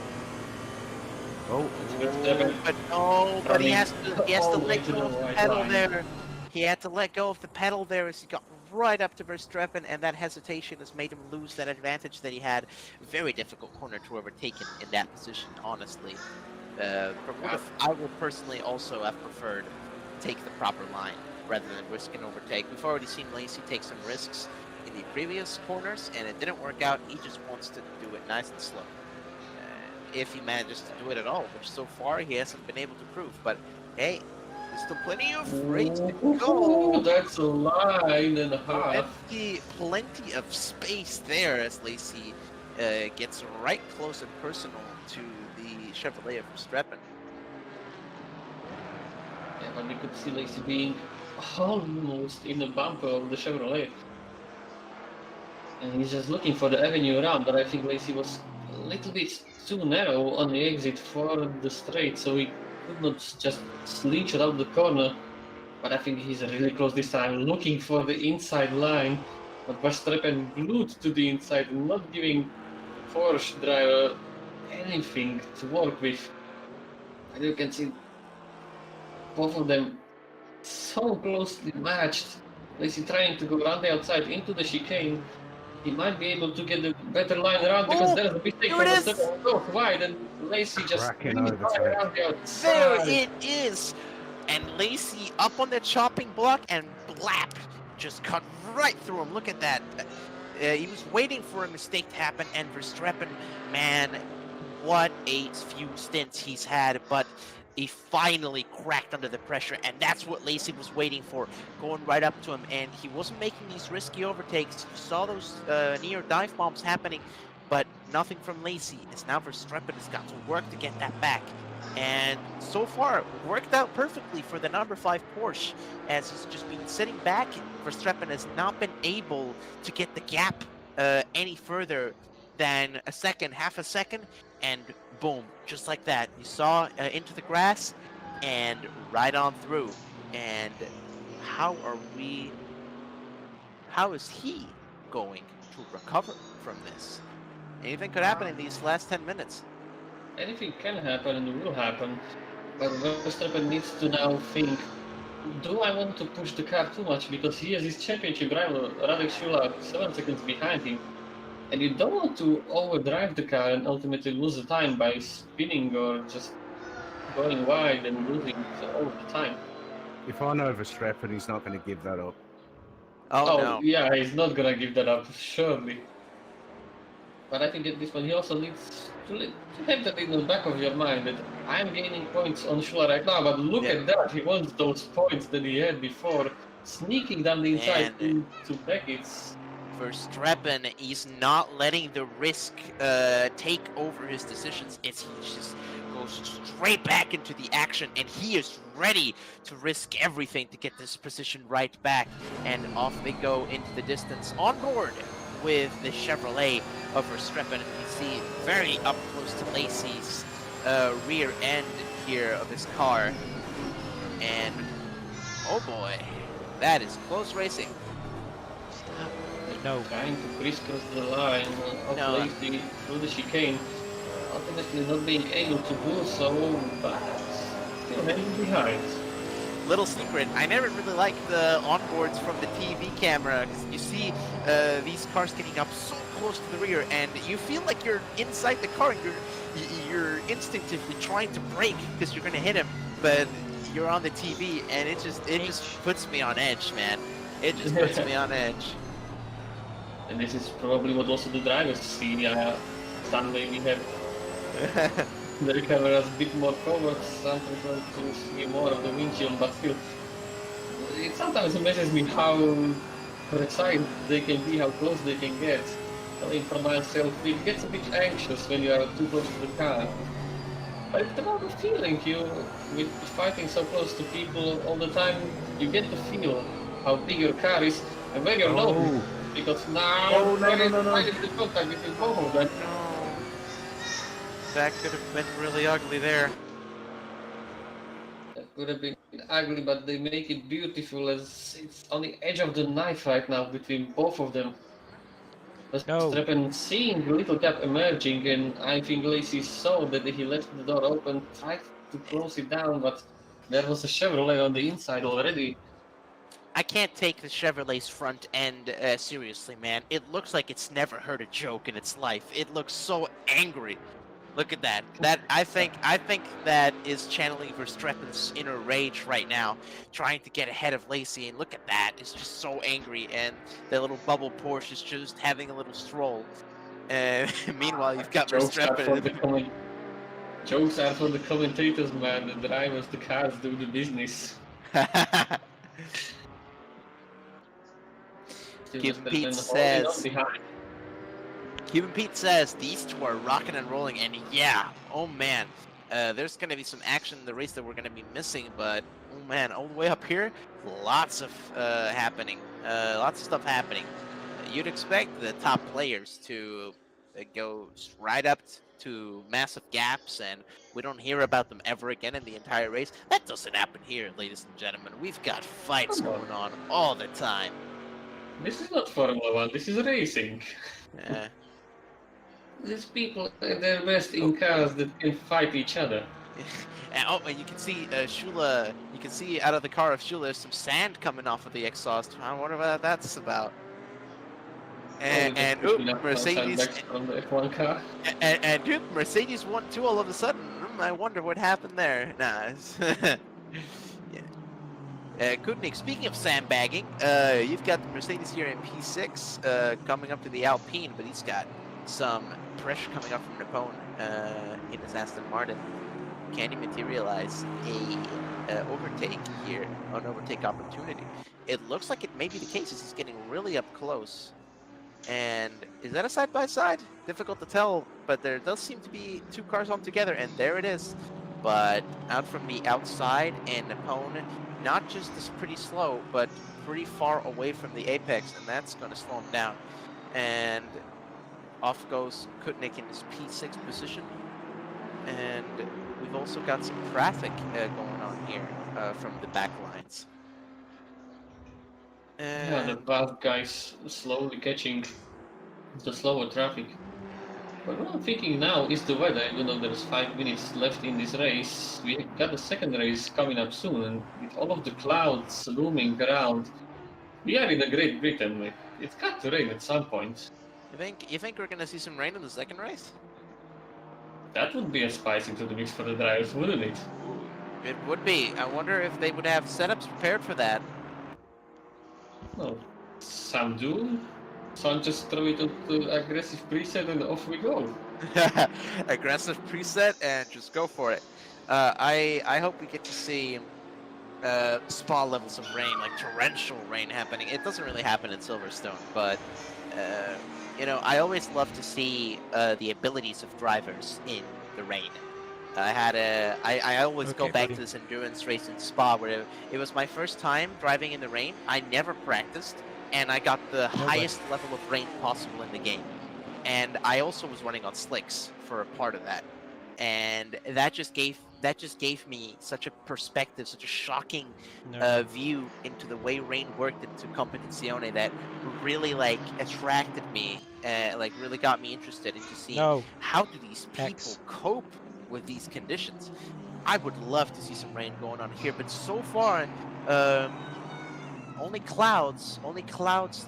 Oh, Verstappen But no, but he has to all the way let to go the of the white pedal line. there. He had to let go of the pedal there as he got right up to Verstappen, and that hesitation has made him lose that advantage that he had. Very difficult corner to overtake in that position, honestly. I would personally also have preferred to take the proper line rather than risk an overtake. We've already seen Lacey take some risks in the previous corners, and it didn't work out. He just wants to do it nice and slow. If he manages to do it at all, which so far he hasn't been able to prove. But hey, there's still plenty of race to Oh, go. that's a line and a half. Plenty of space there as Lacey gets right close and personal to the Chevrolet of Verstappen. Yeah, but we could see Lacey being almost in the bumper of the Chevrolet. And he's just looking for the avenue around, but I think Lacey was a little bit too narrow on the exit for the straight, so he could not just slingshot out the corner. But I think he's really close this time, looking for the inside line. But Verstappen glued to the inside, not giving Porsche driver anything to work with. And you can see both of them so closely matched. Lacey trying to go around the outside into the chicane. He might be able to get a better line around because there's a mistake here for it is. Verstappen to go wide, and Lacey just Cracking really over right to it. around the There outside. it is! And Lacey up on that chopping block, and blap! Just cut right through him. Look at that. He was waiting for a mistake to happen, and Verstappen, man, what a few stints he's had, but he finally cracked under the pressure, and that's what Lacey was waiting for, going right up to him, and he wasn't making these risky overtakes. You saw those near dive bombs happening, but nothing from Lacey. It's now Verstappen has got to work to get that back, and so far it worked out perfectly for the number 5 Porsche, as he's just been sitting back. Verstappen has not been able to get the gap any further than a second, half a second, and boom, just like that. You saw into the grass and right on through. And how is he going to recover from this? Anything could happen in these last 10 minutes. Anything can happen and will happen, but Verstappen needs to now think, do I want to push the car too much, because he has his championship rival, Radek Šula, 7 seconds behind him. And you don't want to overdrive the car and ultimately lose the time by spinning or just going wide and losing all the time. if I know Verstappen, he's not going to give that up. Oh, no. Yeah, he's not gonna give that up, surely. But I think at this point he also needs to have that in the back of your mind that I'm gaining points on Šula right now, but look at that, he wants those points that he had before, sneaking down the inside to Beckett's. Verstappen, he's not letting the risk take over his decisions. He's just goes straight back into the action, and he is ready to risk everything to get this position right back. And off they go into the distance on board with the Chevrolet of Verstappen. You see very up close to Lacey's rear end here of his car. And oh boy, that is close racing. No. Trying to crisscross the line of No. Lacey through the chicane. Ultimately not being able to do so, but still hanging behind. Little secret, I never really liked the onboards from the TV camera, 'cause you see these cars getting up so close to the rear, and you feel like you're inside the car, and you're instinctively trying to brake because you're gonna hit him, but you're on the TV, and it just puts me on edge, man. It just puts me on edge. And this is probably what also the drivers see. Sunday we have the cameras a bit more covered, sometimes want to see more of the windshield, but still, it sometimes amazes me how precise they can be, how close they can get. I mean, for myself, it gets a bit anxious when you are too close to the car. But it's about the feeling, with fighting so close to people all the time, you get to feel how big your car is and where you're not. Because now there is the contact between both of them. That could have been really ugly there. That could have been ugly, but they make it beautiful as it's on the edge of the knife right now between both of them. Verstappen seeing the little gap emerging, and I think Lacey saw that he left the door open, tried to close it down, but there was a Chevrolet on the inside already. I can't take the Chevrolet's front end seriously, man. It looks like it's never heard a joke in its life. It looks so angry. Look at that. I think that is channeling Verstappen's inner rage right now, trying to get ahead of Lacey. And look at that. It's just so angry, and the little bubble Porsche is just having a little stroll. Meanwhile, you've got Verstappen. Jokes are for the commentators, man. The drivers, the cars do Cuban Pete says these two are rocking and rolling, and yeah, oh man, there's gonna be some action in the race that we're gonna be missing, but oh man, all the way up here, lots of stuff happening. You'd expect the top players to go right up to massive gaps, and we don't hear about them ever again in the entire race. That doesn't happen here, ladies and gentlemen. We've got fights going on all the time. This is not Formula 1, this is racing. Yeah. There's people at their best in cars that can fight each other. And you can see Shula. You can see out of the car of Shula, there's some sand coming off of the exhaust. I wonder what that's about. And Mercedes from the F1 car. And Mercedes won too all of a sudden. I wonder what happened there. Nah. Yeah. Kudnik, speaking of sandbagging, you've got the Mercedes here in P6 coming up to the Alpine, but he's got some pressure coming up from Napone in his Aston Martin. Can he materialize an overtake here, an overtake opportunity? It looks like it may be the case as he's getting really up close. And is that a side-by-side? Difficult to tell, but there does seem to be two cars on together, and there it is. But out from the outside, and Napone not just is pretty slow, but pretty far away from the apex, and that's going to slow him down. And off goes Kutnik in his P6 position. And we've also got some traffic going on here from the back lines. Yeah, the bad guys slowly catching the slower traffic. But what I'm thinking now is the weather. Even though there's 5 minutes left in this race, we got the second race coming up soon, and with all of the clouds looming around, we are in a Great Britain. It's got to rain at some point. You think we're gonna see some rain in the second race? That would be a spice into the mix for the drivers, wouldn't it? It would be. I wonder if they would have setups prepared for that. Well, some do. Some just throw it into aggressive preset and off we go. Aggressive preset and just go for it. I hope we get to see spa levels of rain, like torrential rain happening. It doesn't really happen in Silverstone, but you know, I always love to see the abilities of drivers in the rain. I always go Okay, back buddy. to this endurance race in Spa where it was my first time driving in the rain. I never practiced, and I got the highest level of rain possible in the game. And I also was running on slicks for a part of that, and that just gave me such a perspective, such a shocking No. view into the way rain worked into Competizione that really like attracted me, like really got me interested into seeing No. how do these people X. cope with these conditions. I would love to see some rain going on here, but so far, only clouds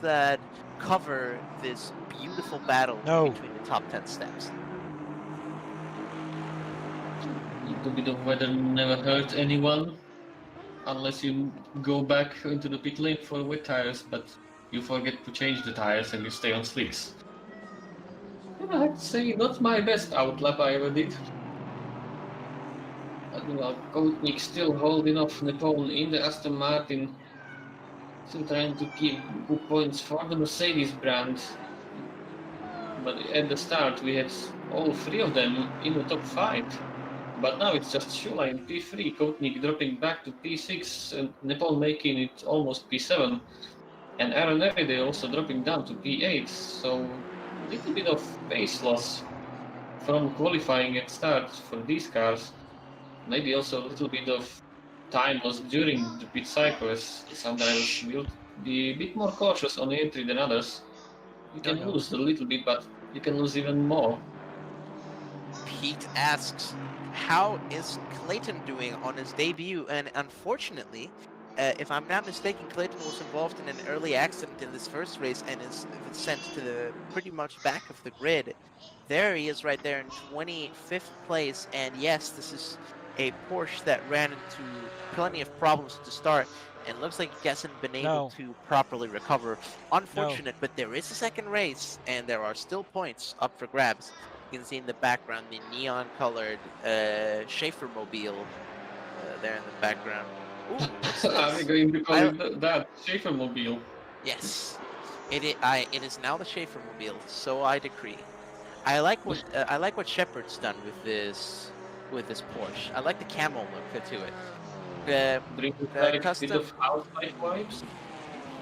that cover this beautiful battle No. between the top 10 steps. Little bit of weather never hurt anyone, unless you go back into the pit lane for wet tires, but you forget to change the tires and you stay on slicks. Yeah, I'd say not my best outlap I ever did. But Koutnik still holding off Nepal in the Aston Martin, still trying to keep good points for the Mercedes brand. But at the start we had all three of them in the top 5. But now it's just Shula in P3, Koutnik dropping back to P6, and Nepal making it almost P7. And Aaron Everyday also dropping down to P8, so a little bit of pace loss from qualifying at start for these cars. Maybe also a little bit of time loss during the pit cycle, as some drivers will be a bit more cautious on entry than others. You can lose a little bit, but you can lose even more. Pete asks, how is Clayton doing on his debut? And unfortunately, if I'm not mistaken, Clayton was involved in an early accident in this first race and is sent to the pretty much back of the grid. There he is right there in 25th place. And yes, this is a Porsche that ran into plenty of problems at the start and looks like he hasn't been able to properly recover. Unfortunate, but there is a second race and there are still points up for grabs. You can see in the background the neon-colored Schaefer mobile there in the background. Ooh, Are we going to call it that Schaefer mobile? Yes, it is now the Schaefer mobile. So I decree. I like what Shepard's done with this Porsche. I like the camo look to it.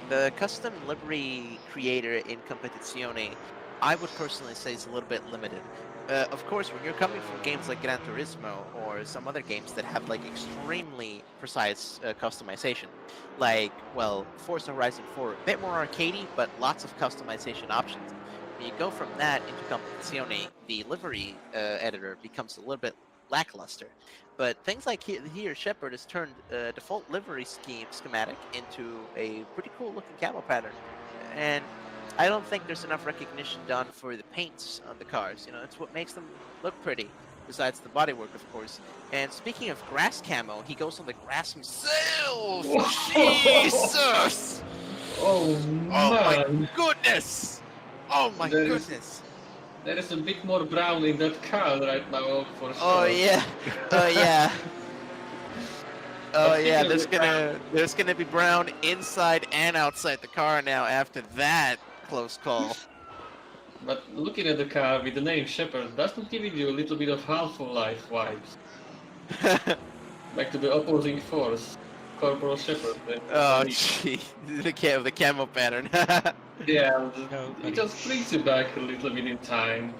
The custom livery creator in Competizione, I would personally say, is a little bit limited. Of course, when you're coming from games like Gran Turismo or some other games that have like extremely precise customization, like, well, Forza Horizon 4, a bit more arcadey, but lots of customization options. When you go from that into Competizione, the livery editor becomes a little bit lackluster. But things like here Shepard has turned default livery schematic into a pretty cool looking camo pattern. And I don't think there's enough recognition done for the paints on the cars. You know, it's what makes them look pretty, besides the bodywork, of course. And speaking of grass camo, he goes on the grass himself! Jesus! Oh my goodness! Oh my goodness! There is a bit more brown in that car right now, for sure. Oh yeah, oh yeah. Oh yeah, there's gonna be brown inside and outside the car now after that close call. But looking at the car with the name Shepard, doesn't give you a little bit of Half-Life vibes. Back to the opposing force, Corporal Shepard. Oh gee, the camo pattern. Yeah, it just brings you back a little bit in time.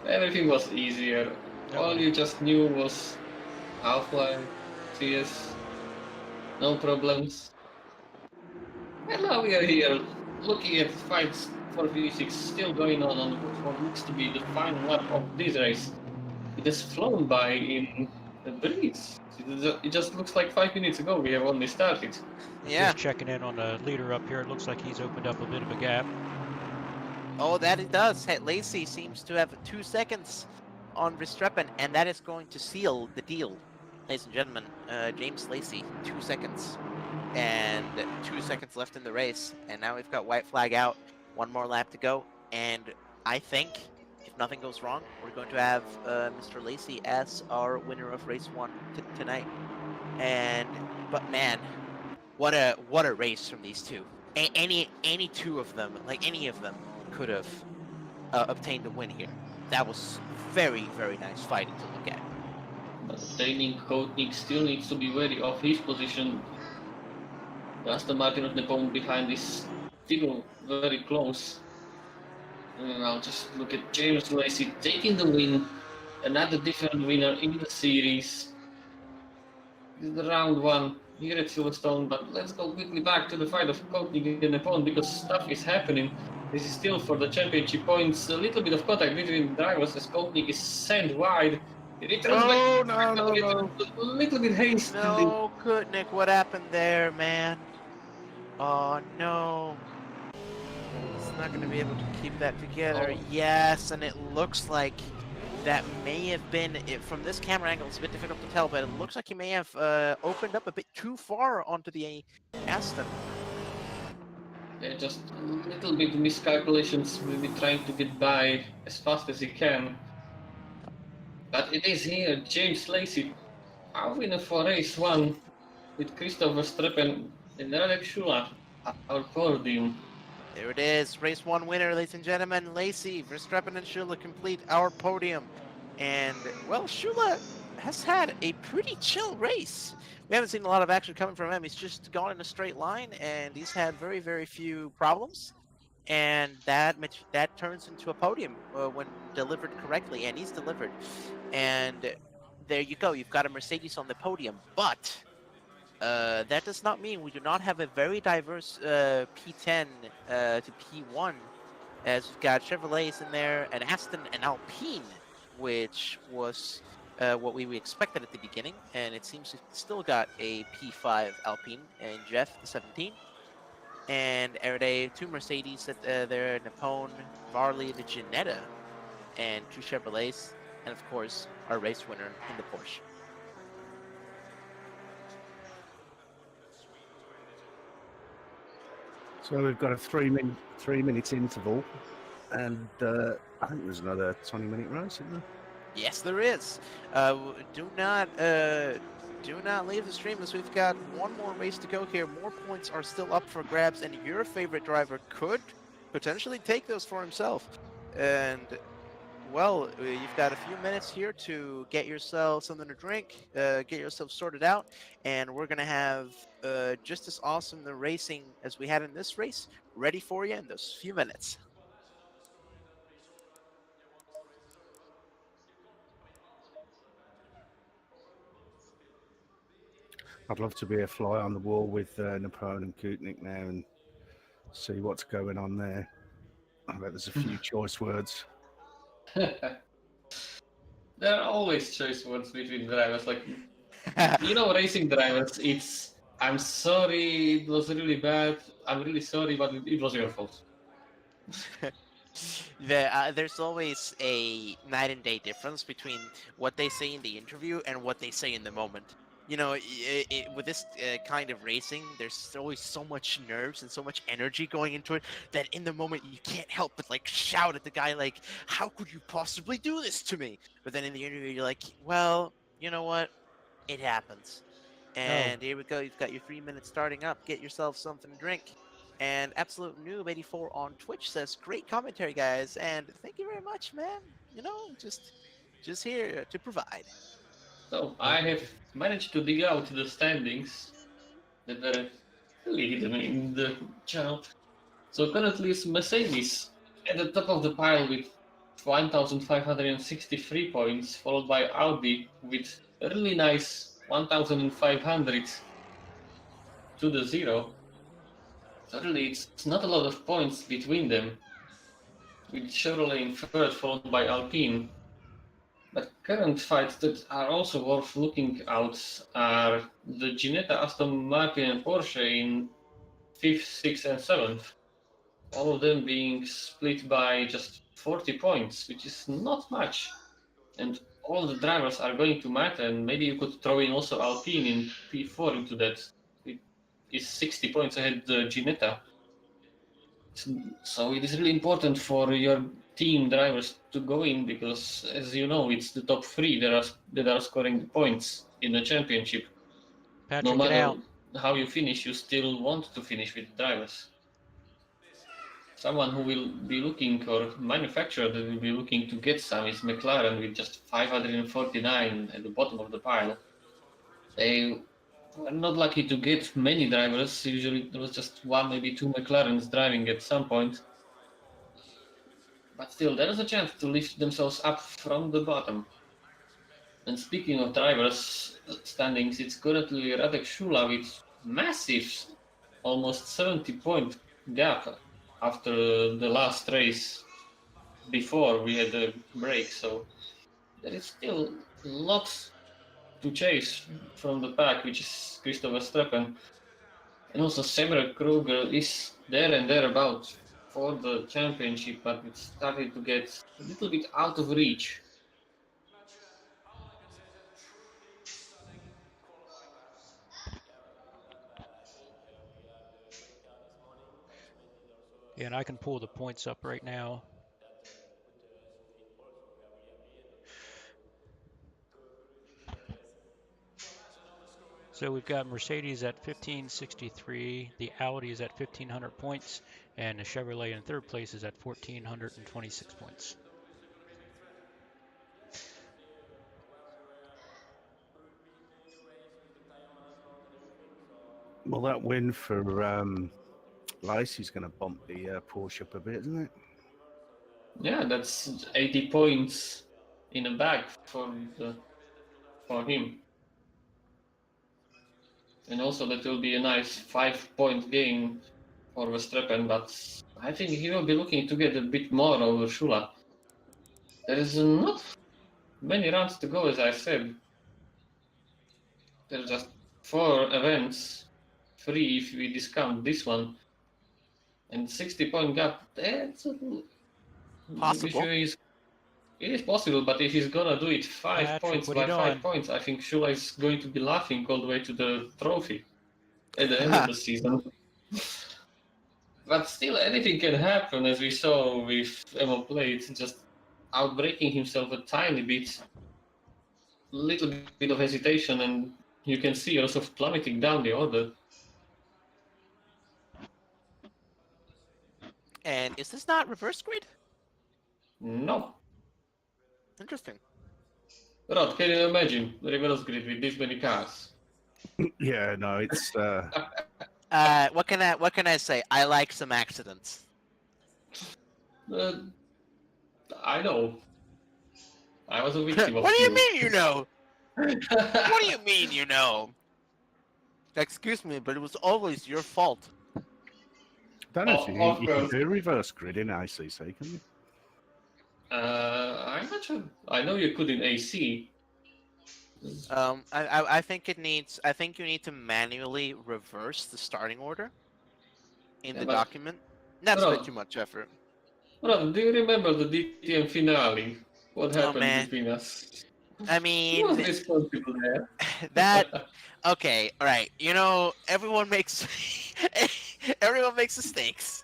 Everything was easier. All you just knew was Half-Life, CS, no problems. And now we are here, looking at fights for V6 still going on what looks to be the final lap of this race. It has flown by in a breeze. It just looks like 5 minutes ago we have only started. Yeah. Just checking in on the leader up here. It looks like he's opened up a bit of a gap. Oh, that it does. Lacey seems to have 2 seconds on Verstappen, and that is going to seal the deal. Ladies and gentlemen, James Lacey, 2 seconds. And 2 seconds left in the race. And now we've got white flag out. 1 more lap to go. And I think, if nothing goes wrong, we're going to have Mr. Lacey as our winner of race 1 tonight. But man, what a race from these two. Any two of them, like any of them, could have obtained the win here. That was very, very nice fighting to look at. Training Koenig still needs to be wary of his position. Aston Martin on the point behind is still very close. And I'll just look at James Lacey taking the win. Another different winner in the series. This is the round one here at Silverstone, but let's go quickly back to the fight of Koenig and Nepon because stuff is happening. This is still for the championship points. A little bit of contact between drivers as Koenig is sent wide. It returns back. No. A little bit hasty. No, Kutnik, what happened there, man? Oh no. He's not going to be able to keep that together. Oh. Yes, and it looks like that may have been, from this camera angle, it's a bit difficult to tell, but it looks like he may have opened up a bit too far onto the Aston. Yeah, just a little bit miscalculations, maybe trying to get by as fast as he can. But it is here, James Lacey, our winner for race one, with Christoph Verstappen and Radek Shula, our podium. There it is, race one winner, ladies and gentlemen. Lacey, Verstappen, and Shula complete our podium. And, well, Shula has had a pretty chill race. We haven't seen a lot of action coming from him. He's just gone in a straight line, and he's had very, very few problems. And that turns into a podium when delivered correctly, and he's delivered. And there you go. You've got a Mercedes on the podium, but that does not mean we do not have a very diverse P10 to P1, as we've got Chevrolets in there, an Aston, and Alpine, which was what we expected at the beginning, and it seems we've still got a P5 Alpine and Jeff, the 17. And Erday, two Mercedes there, Napone, Varley, the Ginetta, and two Chevrolets, and of course, our race winner in the Porsche. So we've got a 3 minutes interval, and I think there's another 20-minute race, isn't there? Yes, there is. Do not leave the stream, as we've got one more race to go here. More points are still up for grabs, and your favorite driver could potentially take those for himself. And, well, you've got a few minutes here to get yourself something to drink, get yourself sorted out, and we're going to have just as awesome the racing as we had in this race ready for you in those few minutes. I'd love to be a fly on the wall with Napone and Kutnik now and see what's going on there. I bet there's a few choice words. There are always choice words between drivers. Like, racing drivers, it's I'm sorry, it was really bad. I'm really sorry, but it was your fault. There's always a night and day difference between what they say in the interview and what they say in the moment. With this kind of racing, there's always so much nerves and so much energy going into it that in the moment you can't help but like shout at the guy like, how could you possibly do this to me? But then in the interview you're like, well, you know what? It happens. And Here we go. You've got your 3 minutes starting up. Get yourself something to drink. And Absolute Noob 84 on Twitch says, great commentary, guys. And thank you very much, man. Just here to provide. So I have managed to dig out the standings that were hidden in the chart. So currently it's Mercedes at the top of the pile with 1,563 points, followed by Audi with a really nice 1,500 to the 0. So really it's not a lot of points between them, with Chevrolet in third, followed by Alpine. But current fights that are also worth looking out are the Ginetta, Aston Martin and Porsche in 5th, 6th and 7th. All of them being split by just 40 points, which is not much. And all the drivers are going to matter, and maybe you could throw in also Alpine in P4 into that. It is 60 points ahead the Ginetta. So it is really important for your team drivers to go in because, as you know, it's the top 3 that are scoring the points in the championship. Patrick, No get matter out. how you finish, you still want to finish with the drivers. someone who will be looking, or manufacturer that will be looking to get some, is McLaren with just 549 at the bottom of the pile. They were not lucky to get many drivers. Usually there was just one, maybe two McLarens driving at some point. But still, there is a chance to lift themselves up from the bottom. And speaking of drivers standings, it's currently Radek Shula with massive, almost 70-point gap after the last race before we had a break. So there is still lots to chase from the pack, which is Christopher Verstappen. And also Semir Kruger is there and thereabouts for the championship, but it's starting to get a little bit out of reach. Yeah, and I can pull the points up right now. So we've got Mercedes at 1563, the Audi is at 1500 points, and the Chevrolet in third place is at 1426 points. Well, that win for Lacey's going to bump the Porsche up a bit, isn't it? Yeah, that's 80 points in a bag for him. And also that will be a nice 5-point gain for Verstappen, but I think he will be looking to get a bit more over Shula. There is not many rounds to go, as I said. There's just 4 events, 3 if we discount this one. And 60-point gap, that's Possible. It is possible, but if he's gonna do it 5 Patrick, points what are by you 5 doing? points, I think Shula is going to be laughing all the way to the trophy at the end of the season. But still, anything can happen, as we saw with Emma Plate, just outbreaking himself a tiny bit, little bit of hesitation, and you can see also plummeting down the order. And is this not reverse grid? No. Interesting. Rod, can you imagine the reverse grid with this many cars? Yeah, no, it's What can I say? I like some accidents. I know. I was a victim of What do you few. mean you know? What do you mean you know? Excuse me, but it was always your fault. don't know if Of you can course. do reverse grid in ACC, can you? I'm not sure. I know you could in AC. I think it needs. I think you need to manually reverse the starting order in Yeah, the but- document. That's a Bro. bit too much effort. Rod, do you remember the DTM finale? What happened man. between us? I Who was mean, responsible there? that. Okay, all right. You know, everyone makes everyone makes mistakes.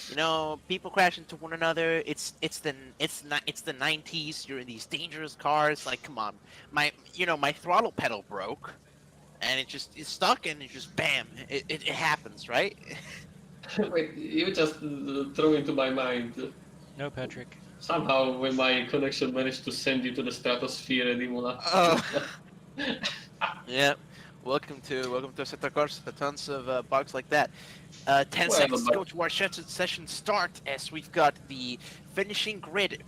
You know, people crash into one another. It's the 90s. You're in these dangerous cars. Like, come on, my throttle pedal broke, and it's stuck, and it just bam, it happens, right? Wait, you just throw into my mind. No, Patrick. Somehow, when my connection managed to send you to the stratosphere at Imola. Yeah. Welcome to Assetto Corsa. Tons of bugs like that. 10 Well, seconds to but- go to our session start as we've got the finishing grid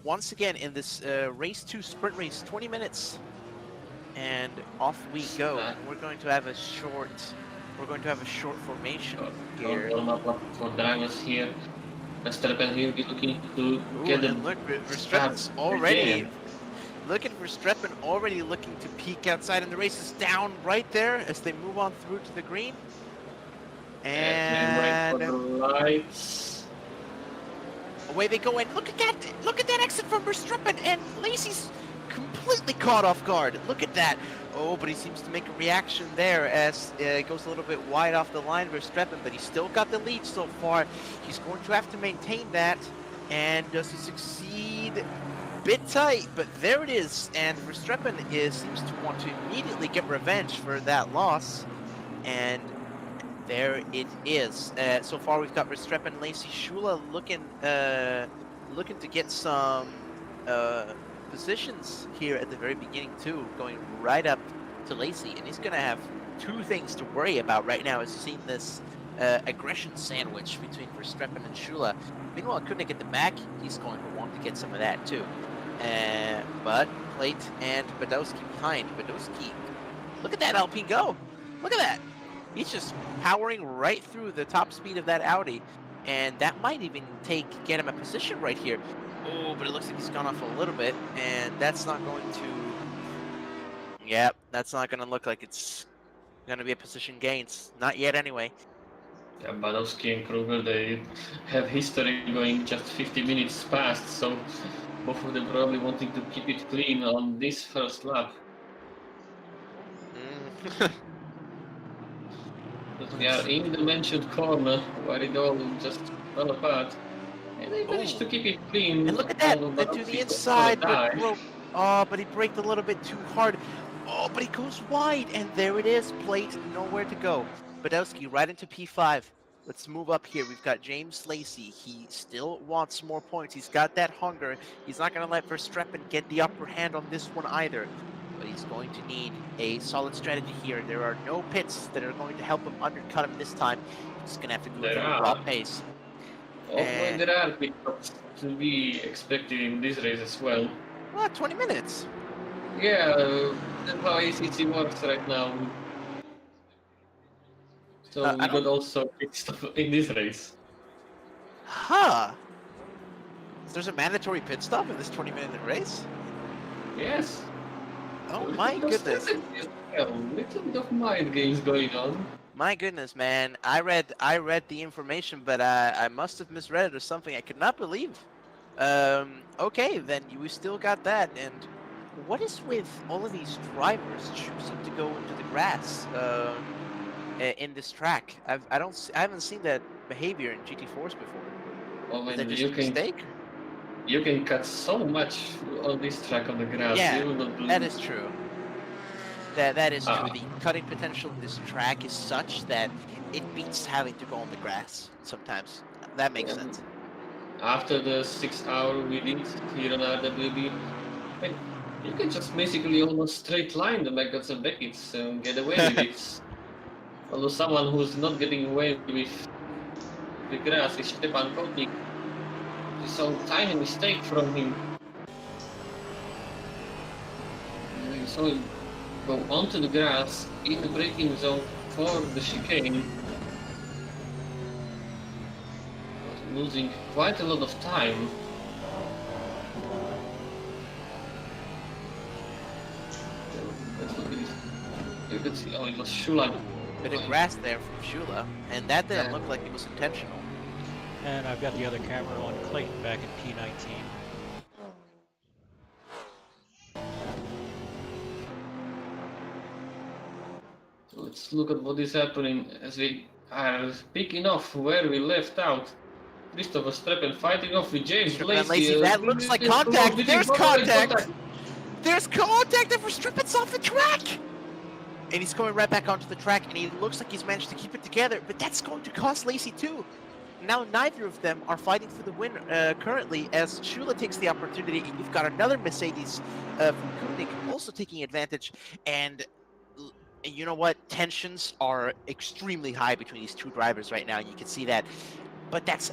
once again in this race 2 sprint race, 20 minutes, and off we go. We're going to have a short formation here. Warm up for drivers here. Verstappen here be looking to Ooh, get and the look, Verstappen's already. Look at Verstappen already looking to peek outside, and the race is down right there as they move on through to the green. And right for the lights. away they go, and look at that exit from Verstappen, and Lacey's completely caught off guard. Look at that. Oh, but he seems to make a reaction there as it goes a little bit wide off the line, Verstappen, but he's still got the lead so far. He's going to have to maintain that, and does he succeed? Bit tight, but there it is, and Verstappen seems to want to immediately get revenge for that loss, and there it is. So far, we've got Verstappen, Lacey, Shula looking to get some positions here at the very beginning too, going right up to Lacey, and he's gonna have two things to worry about right now. Is seeing this aggression sandwich between Verstappen and Shula. Meanwhile, Koenig at the back, he's going to want to get some of that too. But Plate and Badowski behind. Badowski, look at that Alpine go! Look at that! He's just powering right through the top speed of that Audi, and that might even get him a position right here. Oh, but it looks like he's gone off a little bit, and that's not going to... Yep, that's not going to look like it's going to be a position gains. Not yet anyway. Yeah, Badowski and Kruger, they have history going just 50 minutes past, so both of them probably wanting to keep it clean on this first lap. But we are in the mentioned corner where it all just fell apart. And they managed to keep it clean. And look at that! And to the inside, but he braked a little bit too hard. Oh, but he goes wide, and there it is. Plate, nowhere to go. Badowski right into P5. Let's move up here. We've got James Lacey. He still wants more points. He's got that hunger. He's not going to let Verstappen get the upper hand on this one either. But he's going to need a solid strategy here. There are no pits that are going to help him undercut him this time. He's going to have to go through a raw pace. There are pit stops to be expected in this race as well. What, 20 minutes? Yeah, that's how ACC works right now. So we got also pit stop in this race. Huh. There's a mandatory pit stop in this 20-minute race? Yes. Oh my goodness. A little bit of mind games going on. My goodness, man. I read the information, but I must have misread it or something. I could not believe. Okay, then we still got that. And what is with all of these drivers choosing to go into the grass in this track? I haven't seen that behavior in GT4s before. Well, Is that just a mistake? You can cut so much on this track on the grass. Yeah, you will not that is true. That is true. The cutting potential in this track is such that it beats having to go on the grass sometimes. That makes sense. After the 6 hour we did here on RWB, you can just basically almost straight line the Maggots and Beckett's and get away with it. Although someone who's not getting away with the grass is Stepan Kotnik. It's a tiny mistake from him. We saw him go onto the grass in the braking zone for the chicane. Losing quite a lot of time. Let's look at this. You can see, it was Shula. Bit of grass there from Shula, and that didn't look like it was intentional. And I've got the other camera on Clayton back in P19. So let's look at what is happening as we are picking off where we left out. Christopher Streppen fighting off with James Lacey. That looks like contact. There's contact. There's contact, and Verstappen's off the track. And he's coming right back onto the track, and he looks like he's managed to keep it together, but that's going to cost Lacey too. Now neither of them are fighting for the win currently, as Shula takes the opportunity. You've got another Mercedes from Koenig also taking advantage, and you know what? Tensions are extremely high between these two drivers right now, and you can see that. But that's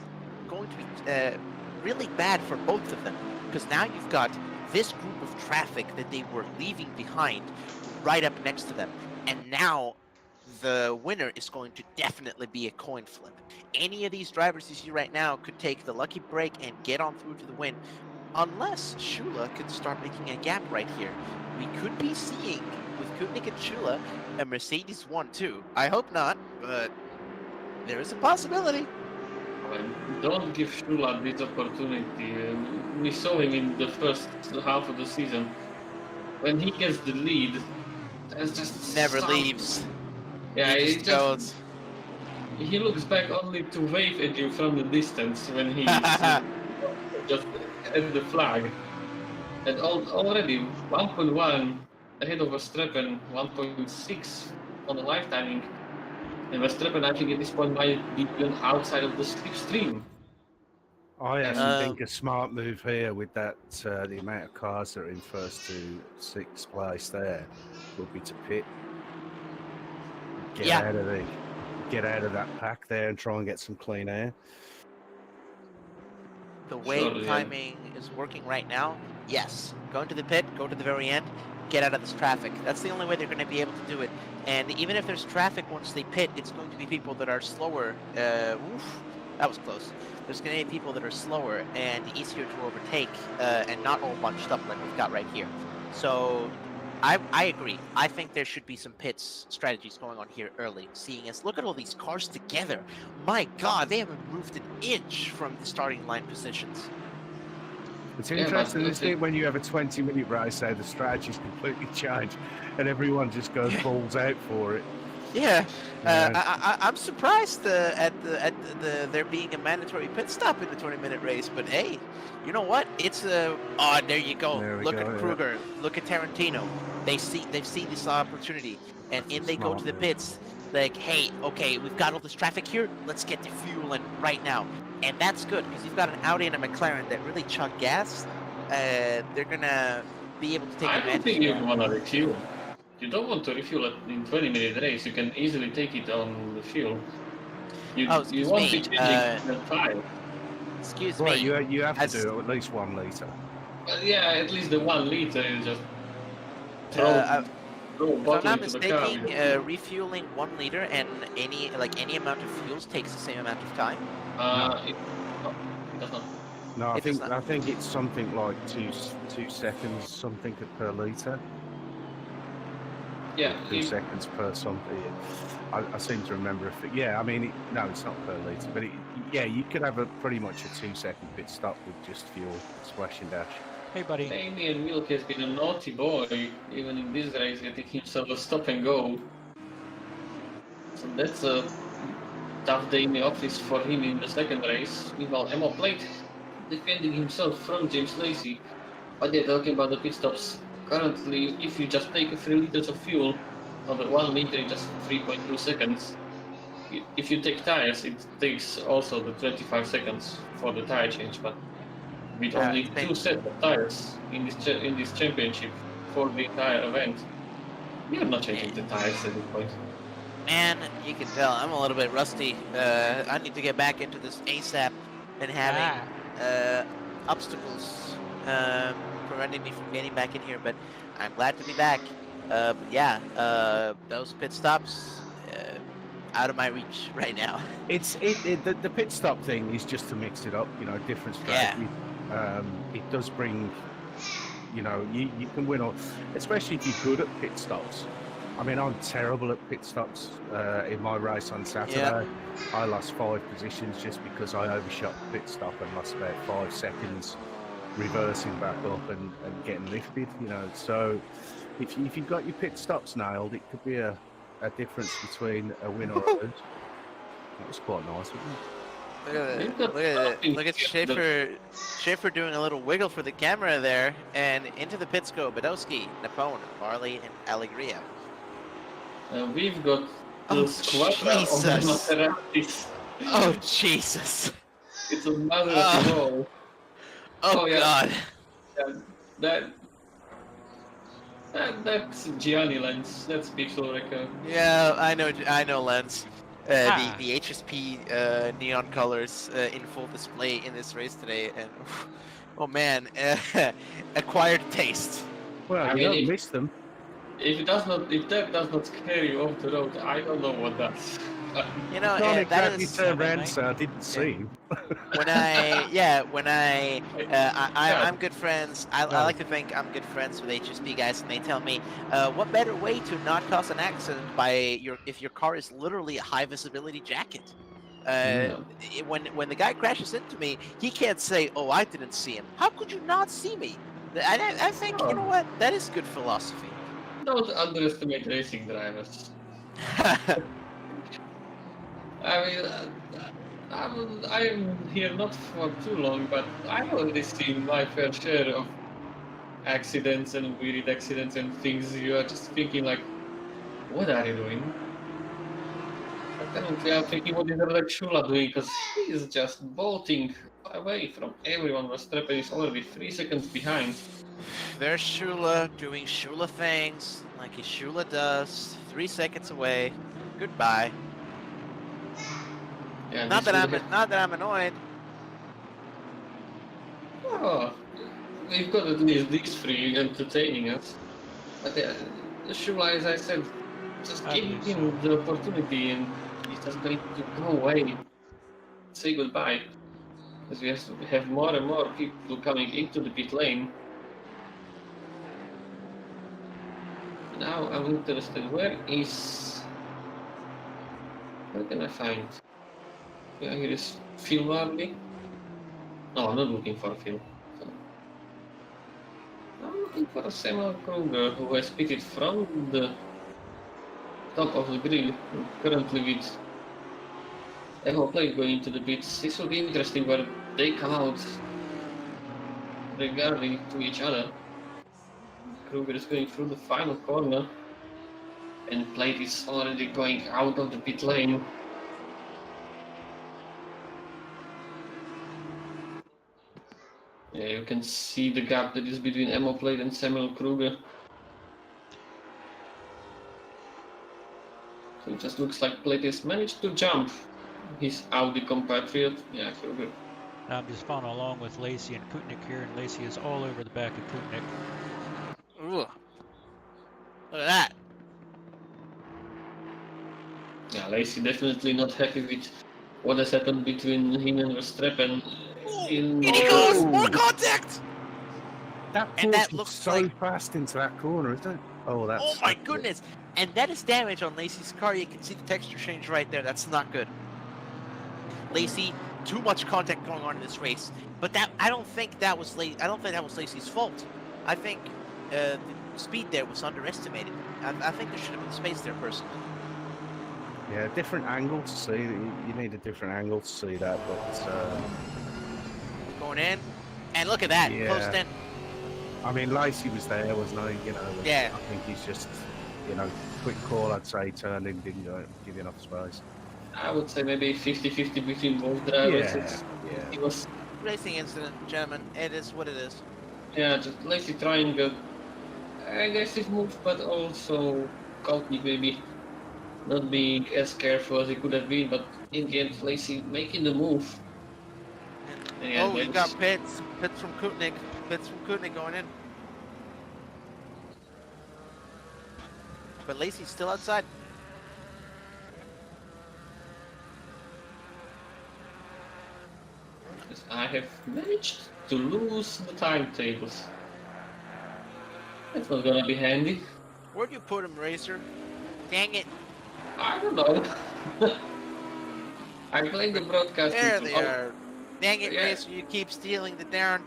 going to be really bad for both of them, because now you've got this group of traffic that they were leaving behind right up next to them, and now the winner is going to definitely be a coin flip. Any of these drivers you see right now could take the lucky break and get on through to the win, unless Shula could start making a gap right here. We could be seeing, with Koenig and Shula, a Mercedes 1-2. I hope not, but there is a possibility. Don't give Shula this opportunity. We saw him in the first half of the season. When he gets the lead, it's just never leaves. Yeah, he just goes. He looks back only to wave at you from the distance when he's just at the flag. And already 1.1 ahead of Verstappen, 1.6 on the live timing. And Verstappen, I think at this point might be even outside of the slipstream. I actually Um, think a smart move here with that the amount of cars that are in first to sixth place there would be to pit. Get Yeah. out of that pack there and try and get some clean air. The way Sure, yeah. timing is working right now, yes. Go into the pit, go to the very end, get out of this traffic. That's the only way they're going to be able to do it. And even if there's traffic once they pit, it's going to be people that are slower. Oof, that was close. There's going to be people that are slower and easier to overtake and not all bunched up like we've got right here. So I agree. I think there should be some pits strategies going on here early, seeing as look at all these cars together. My God, they haven't moved an inch from the starting line positions. It's Yeah, interesting, but isn't it, when you have a 20-minute race, how the strategy's completely changed and everyone just goes balls out for it. Yeah, Yeah. I'm surprised at there being a mandatory pit stop in the 20-minute race. But hey, you know what? It's a there you go. There we Look go, at yeah. Kruger. Look at Tarantino. They've seen this opportunity, and That's in a they go smart to the move. pits. Like, hey, okay, we've got all this traffic here. Let's get the fuel in right now, and that's good because you've got an Audi and a McLaren that really chug gas. They're gonna be able to take I don't advantage think of you that. want to refuel. You don't want to refuel in 20-minute race. You can easily take it on the fuel. You Oh, you excuse won't me, be changing the tire. Excuse Right, me. you have to as- do at least 1 litre. Yeah, at least the 1 liter is just throw If I'm bottle not into the car. mistaken, refueling 1 liter and any amount of fuels takes the same amount of time. It does not. No, I It does think not. it's something like 2 seconds something per litre. Yeah, 2 seconds per something. I seem to remember if I mean, no, it's not per litre, but you could have pretty much a 2-second pit stop with just fuel, splash and dash. Hey, buddy. Damien Wilk has been a naughty boy, even in this race, getting himself a stop and go. So that's a tough day in the office for him in the second race. Meanwhile, Emma Plate defending himself from James Lacey. But they're talking about the pit stops. Currently, if you just take 3 liters of fuel, over 1 liter in just 3.2 seconds. If you take tires, it takes also the 25 seconds for the tire change, but with only it's been- 2 sets of tires in this championship for the entire event, you're not changing the tires at this point. Man, you can tell I'm a little bit rusty. I need to get back into this ASAP. Been having obstacles preventing me from getting back in here, but I'm glad to be back. But yeah, those pit stops out of my reach right now. The pit stop thing is just to mix it up, different strategy. It does bring, you can win, especially if you're good at pit stops. I mean, I'm terrible at pit stops. In my race on Saturday, I lost 5 positions just because I overshot the pit stop and lost about 5 seconds reversing back up and getting lifted, So if you've got your pit stops nailed, it could be a difference between a win or a lose. That was quite nice, wasn't it? Look at Schaefer doing a little wiggle for the camera there, and into the pits go Badowski, Napone, Barley, and Allegria. We've got the squadra of the Jesus. Maseratis. Oh Jesus! It's a Maserati roll. Oh yeah. God! Yeah, that's Gianni Lenz. That's Pixel Record. Yeah, I know, Lens. The HSP neon colors in full display in this race today, and oh man, acquired taste. Well, you don't miss them. If that does not scare you off the road, I don't know what does. You know, Sonic that grabbed me is turned around, so I didn't see him. I'm good friends. I like to think I'm good friends with HSP guys, and they tell me, what better way to not cause an accident if your car is literally a high visibility jacket. When the guy crashes into me, he can't say, "Oh, I didn't see him." How could you not see me? I think you know what? That is good philosophy. Don't underestimate racing drivers. I mean, I'm here not for too long, but I've already seen my fair share of accidents and weird accidents and things. You are just thinking like, what are you doing? Apparently, I'm thinking what is Radek Shula doing, because he is just bolting away from everyone. Verstappen is already 3 seconds behind. There's Shula doing Shula things like he Shula does. 3 seconds away. Goodbye. Yeah, Not this that would I'm annoyed. Oh, we've got at least these three entertaining us. But Shula, as I said, just I give believe him so. the opportunity and he's just going to go away, say goodbye. Because we have more and more people coming into the pit lane. Now I'm interested, where can I find? Yeah, here is Phil Marley. No, I'm not looking for Phil. So, I'm looking for Samuel Kruger, who has pitted from the top of the grid, currently with Echo Plate going into the pits. This will be interesting where they come out regarding to each other. Kruger is going through the final corner, and Plate is already going out of the pit lane. Yeah, you can see the gap that is between Emo Plate and Samuel Kruger. So it just looks like Plate has managed to jump his Audi compatriot. Yeah, Kruger. Now I'm just following along with Lacey and Kutnik here, and Lacey is all over the back of Kutnik. Ugh. Look at that. Yeah, Lacey definitely not happy with what has happened between him and Verstappen. In he goes! More contact! That And that forced looks so like- fast into that corner, isn't it? Oh, that's. Oh my that's it. goodness! And that is damage on Lacey's car. You can see the texture change right there. That's not good. Lacey, too much contact going on in this race. But that I don't think that was Lacey's fault. I think the speed there was underestimated. I think there should have been space there personally. Yeah, different angle to see. You need a different angle to see that, but Going in, and look at that, Yeah. closed in. I mean, Lacey was there, wasn't he? You know. and Yeah. I think he's just, quick call. I'd say turned in, didn't give you enough space. I would say maybe 50-50 between both drivers. Yeah. It was, Racing incident, gentlemen. It is what it is. yeah, just Lacey trying a aggressive move, but also Kaltnik maybe not being as careful as he could have been. But in the end, Lacey making the move. And, Yeah, we that's- got pits from Kutnik. Pits from Kutnik going in. But Lacey's still outside. I have managed to lose the timetables. That's not gonna be handy. Where'd you put him, Racer? Dang it. I don't know. I blame the broadcasting. There they are. Dang it, Yeah. Racer. You keep stealing the darn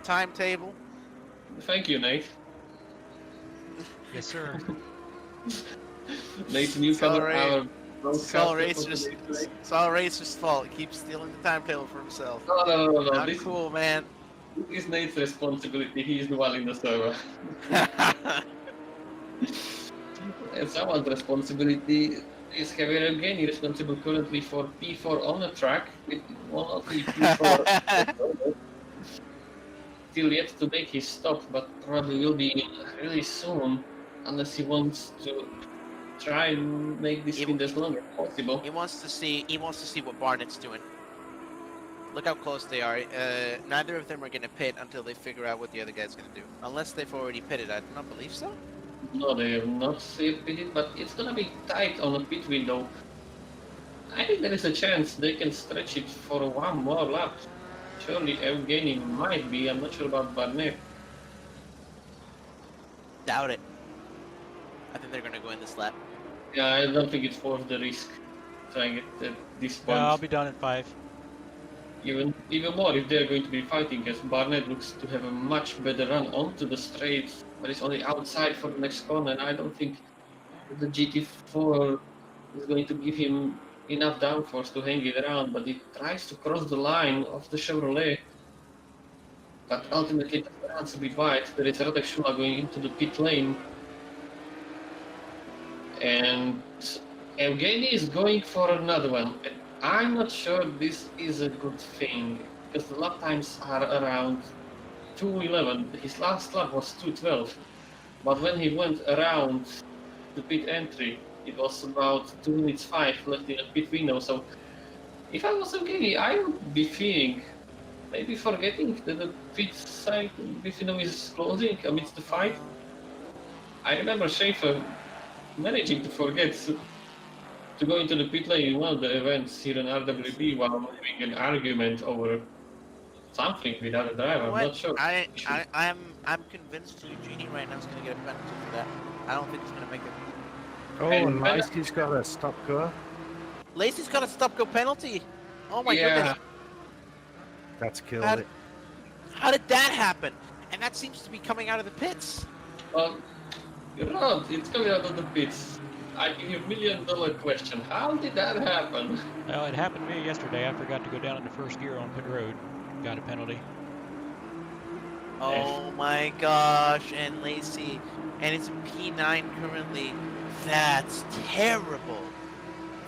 timetable. Thank you, Nate. Yes, sir. Nathan, you Sorry. covered our It's all broadcaster for Racer's, today, today. it's all Racer's fault. He keeps stealing the timetable for himself. No. Not This cool, man. is Nate's responsibility. He is the one in the server. And someone's responsibility is Javier Evgeny, responsible currently for P4 on the track. It will not be P4 still yet to make his stop, but probably will be really soon, unless he wants to try and make this stint as long as possible. He wants to see what Barnett's doing. Look how close they are. Neither of them are going to pit until they figure out what the other guy's going to do. Unless they've already pitted. I do not believe so. No, they have not yet pitted, but it's gonna be tight on the pit window. I think there is a chance they can stretch it for one more lap. Surely Evgeny might be, I'm not sure about Barnett. Doubt it. I think they're going to go in this lap. Yeah, I don't think it's worth the risk trying it at this point. I'll be done at 5. Even more if they're going to be fighting, as Barnett looks to have a much better run onto the straight, but it's only outside for the next corner, and I don't think the GT4 is going to give him enough downforce to hang it around, but he tries to cross the line of the Chevrolet. But ultimately it runs a bit wide. There is Radek Shula going into the pit lane. And Evgeny is going for another one. And I'm not sure this is a good thing because the lap times are around 2:11. His last lap was 2:12, but when he went around the pit entry, it was about 2 minutes 5 left in the pit window. So if I was Evgeny, I would be fearing, maybe forgetting that the pit side window is closing amidst the fight. I remember Schaefer managing to forget to go into the pit lane in one of the events here in RWB while having an argument over something with other driver. I'm not sure. I'm convinced Eugenie right now is going to get a penalty for that. I don't think he's going to make it. Oh, and Lacey's got a stop go. Lacey's got a stop-go penalty. Oh my Yeah. goodness. That's killed That- it. How did that happen? And that seems to be coming out of the pits. Well, you're right. It's coming out of the pits. I give you $1 million question. How did that happen? Well, it happened to me yesterday. I forgot to go down into first gear on pit road. Got a penalty. Oh my gosh, and Lacey, and it's a P9 currently. That's terrible.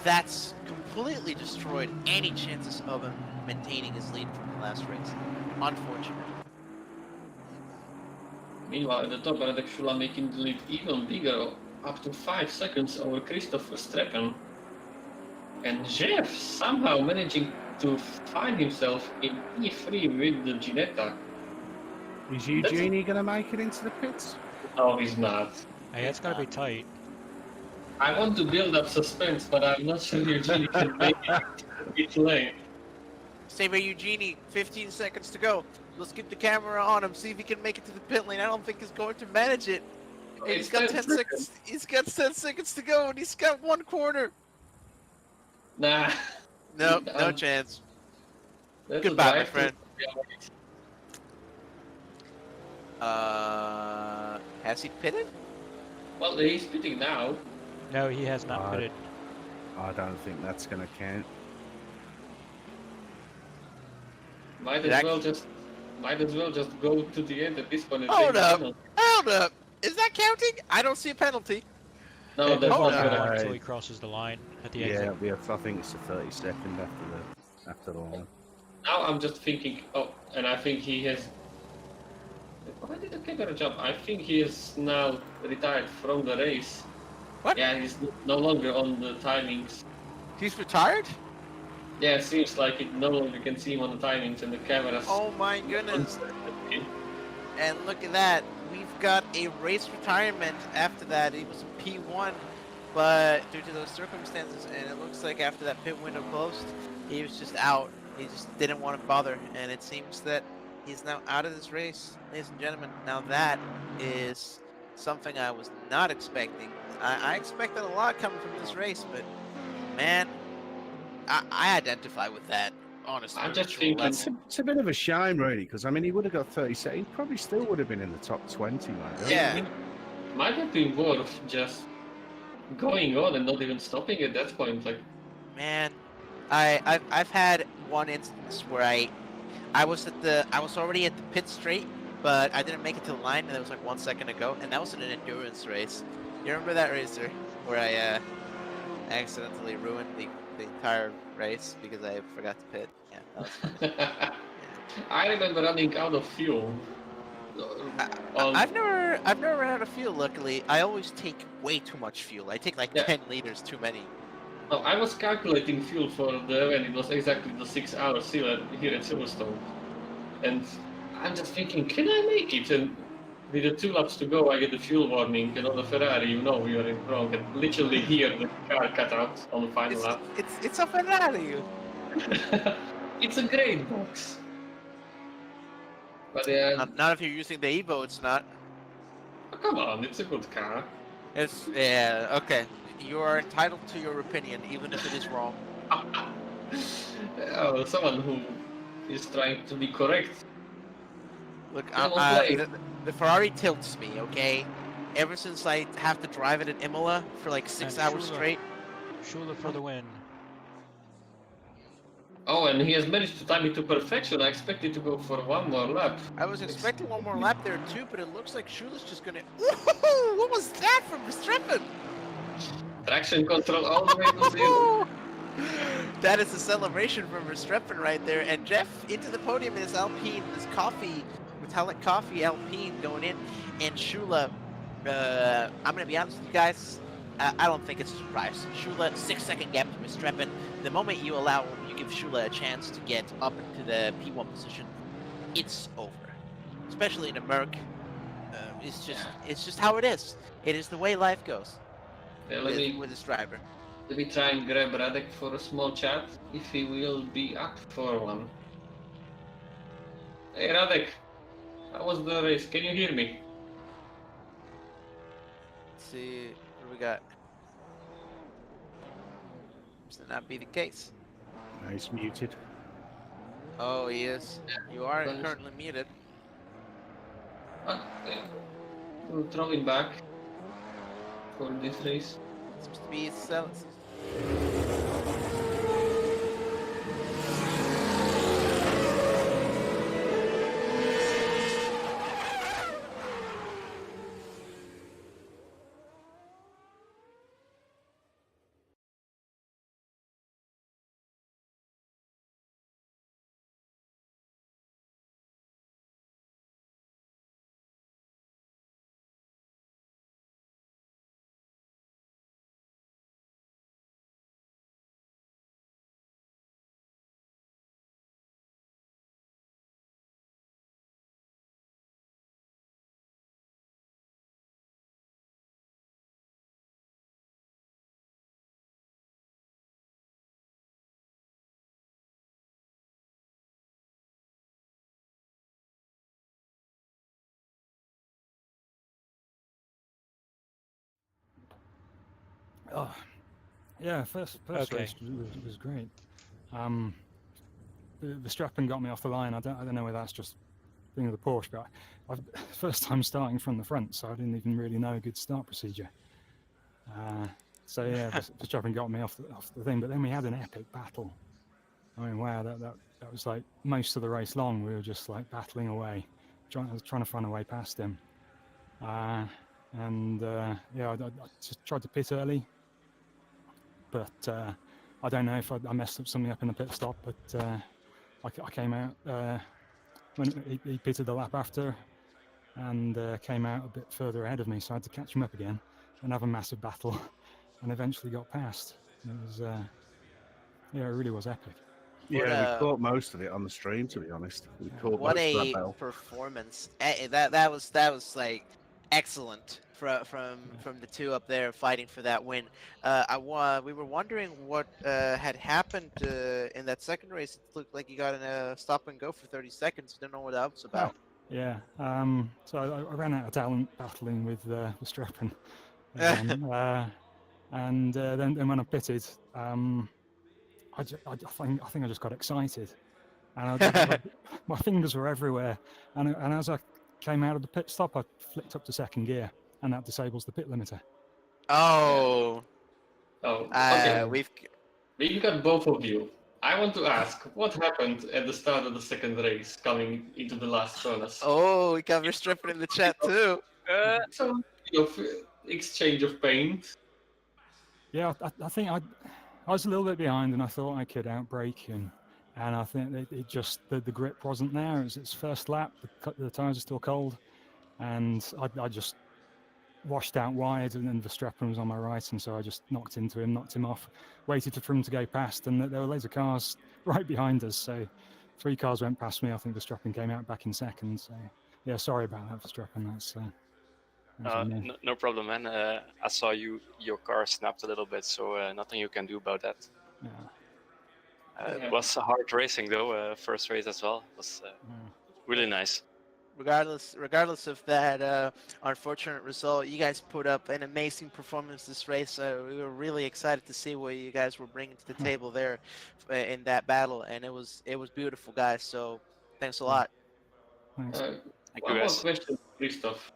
That's completely destroyed any chances of him maintaining his lead from the last race. Unfortunate. Meanwhile, at the top, Radek Šula making the lead even bigger, up to 5 seconds over Christopher Streppen. And Jeff somehow managing to find himself in P3 with the Ginetta. Is Eugenie going to make it into the pits? No, he's not. Hey, it's going to be tight. I want to build up suspense, but I'm not sure Eugenie can make it to the pit lane. Stay by Eugenie, 15 seconds to go. Let's get the camera on him, see if he can make it to the pit lane. I don't think he's going to manage it. And he's got 10 seconds. He's got 10 seconds to go, and he's got 1 corner. Nah. No, no chance. That's a Goodbye, my drive friend. to- Has he pitted? Well, he's pitting now. No, he has not pitted. I don't think that's going to count. Might as well just go to the end at this point. And Hold take the up. penalty. Hold up. Is that counting? I don't see a penalty. No, It that's won't not go gonna. on until he crosses the line at the Yeah, exit. it'll be I think it's a 30-second after the line. Now I'm just thinking. Oh, and I think he has. Why did the camera jump? I think he is now retired from the race. What? Yeah, he's no longer on the timings. He's retired? Yeah, it seems like it no longer can see him on the timings and the cameras. Oh my goodness. And look at that. We've got a race retirement after that. He was a P1, but due to those circumstances, and it looks like after that pit window closed, he was just out. He just didn't want to bother, and it seems that he's now out of this race, ladies and gentlemen. Now that is something I was not expecting. I expected a lot coming from this race, but man, I identify with that, honestly. I'm just thinking. It's a bit of a shame, really, because I mean, he would have got 30 seconds. He probably still would have been in the top 20, mate. Yeah. Might have been worth just going on and not even stopping at that point. Like, Man, I've had one instance where I was already at the pit straight, but I didn't make it to the line, and there was like 1 second to go, and that was in an endurance race. You remember that racer where I accidentally ruined the entire race because I forgot to pit? Yeah, that was I remember running out of fuel. I've never run out of fuel. Luckily, I always take way too much fuel. I take like Yeah. 10 liters too many. No, I was calculating fuel for the event. It was exactly the 6 hours here at Silverstone, and I'm just thinking, can I make it? And with the 2 laps to go, I get the fuel warning, and on the Ferrari, you know you're in wrong, and literally here the car cut out on the final lap. It's a Ferrari. It's a great box. But yeah, Not if you're using the Evo. It's not. come on, it's a good car. It's okay. You are entitled to your opinion, even if it is wrong. Oh, someone who is trying to be correct. Look, Well played. the Ferrari tilts me. Okay, ever since I have to drive it at Imola for like 6 And hours Shula. straight. Shula for the win. Oh, and he has managed to time it to perfection. I expected to go for 1 more lap. I was expecting one more lap there too, but it looks like Shula's just gonna. Woohoo! What was that from Verstappen? Traction control all the way to zero. That is a celebration from Verstappen right there. And Jeff into the podium in his Alpine, this coffee, metallic coffee Alpine going in. And Shula, I'm going to be honest with you guys, I don't think it's a surprise. Shula, 6-second gap to Verstappen. The moment you give Shula a chance to get up into the P1 position, it's over. Especially in a Merc. It's just how it is. It is the way life goes with this driver. Let me try and grab Radek for a small chat, if he will be up for one. Hey Radek, how was the race? Can you hear me? Let's see what we got. Seems to not be the case. No, he's muted. Oh, he is. You are Well, currently muted. Okay. We'll throw him back for this race. Seems to be silenced. Oh, yeah. First Okay. race was great. The strapping got me off the line. I don't know whether that's just being of the Porsche, but first time starting from the front, so I didn't even really know a good start procedure. So yeah, the strapping got me off the thing. But then we had an epic battle. I mean, wow, that was like most of the race long. We were just like battling away, trying to find a way past him. Yeah, I just tried to pit early, but I don't know if I messed up something up in the pit stop. But I came out when he pitted the lap after, and came out a bit further ahead of me, so I had to catch him up again and have a massive battle, and eventually got past. It was yeah, it really was epic. Yeah, we caught most of it on the stream, to be honest. We caught What most of that a battle. performance! That was like excellent from the two up there fighting for that win. We were wondering what had happened in that second race. It looked like you got in a stop and go for 30 seconds. Didn't know what that was about. Yeah, so I ran out of talent battling with Verstappen, and then when I pitted, I think I just got excited, and my fingers were everywhere, and as I came out of the pit stop, I flicked up to second gear, and that disables the pit limiter. Oh, Oh, okay. we've We got both of you. I want to ask, what happened at the start of the second race, coming into the last furnace? we got Verstappen in the chat too. Some exchange of paint. Yeah, I think I was a little bit behind, and I thought I could outbrake him, and I think it just the grip wasn't there. It was its first lap. The tires are still cold, and I just washed out wide, and then Verstappen was on my right, and so I just knocked into him, knocked him off, waited for him to go past, and there were loads of cars right behind us, so 3 cars went past me. I think Verstappen came out back in second, so yeah, sorry about that, Verstappen. That's no problem, man. I saw your car snapped a little bit, so nothing you can do about that. Yeah. It was hard racing though. First race as well. It was really nice. Regardless of that unfortunate result, you guys put up an amazing performance this race. So we were really excited to see what you guys were bringing to the table there in that battle, and it was beautiful, guys. So thanks a lot. Thanks. One more question, Christoph.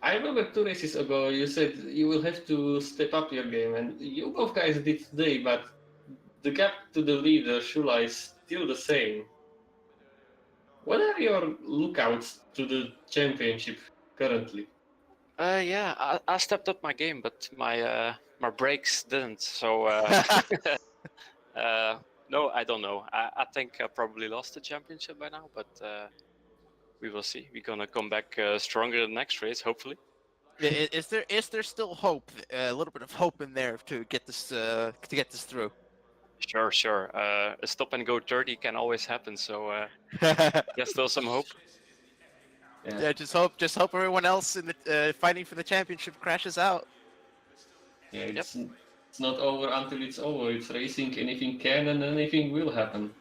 I remember 2 races ago you said you will have to step up your game, and you both guys did today, but the gap to the leader, Shula, is still the same. What are your lookouts to the championship currently? Yeah, I stepped up my game, but my my brakes didn't. So no, I don't know. I think I probably lost the championship by now, but we will see. We're gonna come back stronger the next race, hopefully. Is there still hope? A little bit of hope in there to get this through. Sure. A stop and go 30 can always happen. So there's still some hope. Yeah, just hope everyone else in the fighting for the championship crashes out. Yeah, it's not over until it's over. It's racing. Anything can and anything will happen.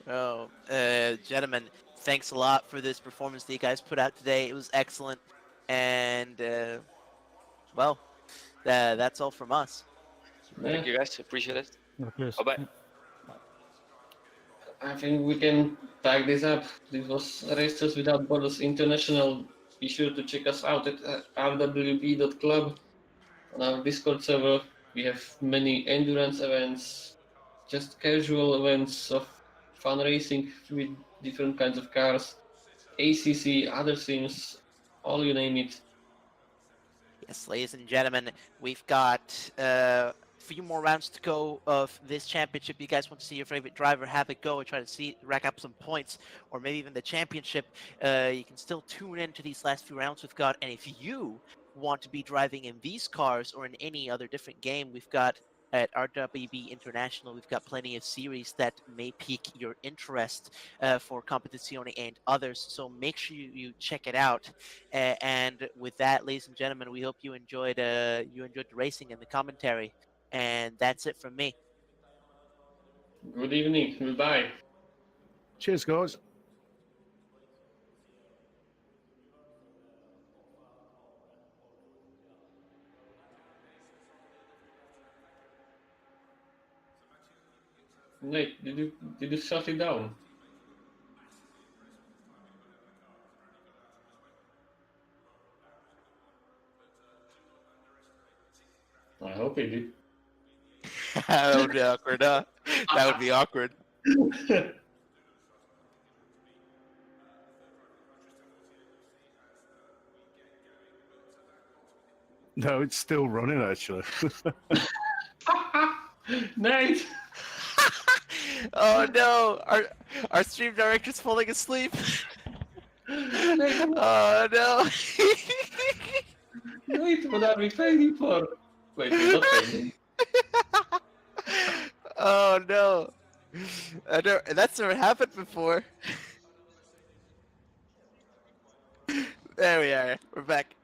Oh, gentlemen, thanks a lot for this performance that you guys put out today. It was excellent, and well, that's all from us. Yeah. Thank you guys. Appreciate it. Yeah, cheers. Bye bye. I think we can tag this up. This was Racers Without Borders International. Be sure to check us out at rwb.club. On our Discord server, we have many endurance events, just casual events of fun racing with different kinds of cars, ACC, other sims, all you name it. Yes, ladies and gentlemen, we've got a few more rounds to go of this championship. You guys want to see your favorite driver have a go and try to rack up some points, or maybe even the championship, you can still tune into these last few rounds we've got. And if you want to be driving in these cars or in any other different game, we've got at RWB International, we've got plenty of series that may pique your interest for Competizione and others. So make sure you check it out. And with that, ladies and gentlemen, we hope you enjoyed the racing and the commentary. And that's it from me. Good evening. Goodbye. Cheers, guys. Wait, did you shut it down? I hope it did. That would be awkward, huh? That would be awkward. No, it's still running, actually. Nate! Oh no, our stream director's falling asleep. Oh no. Nate, what are we paying for? Wait, we're not paying. Oh no. That's never happened before. There we are. We're back.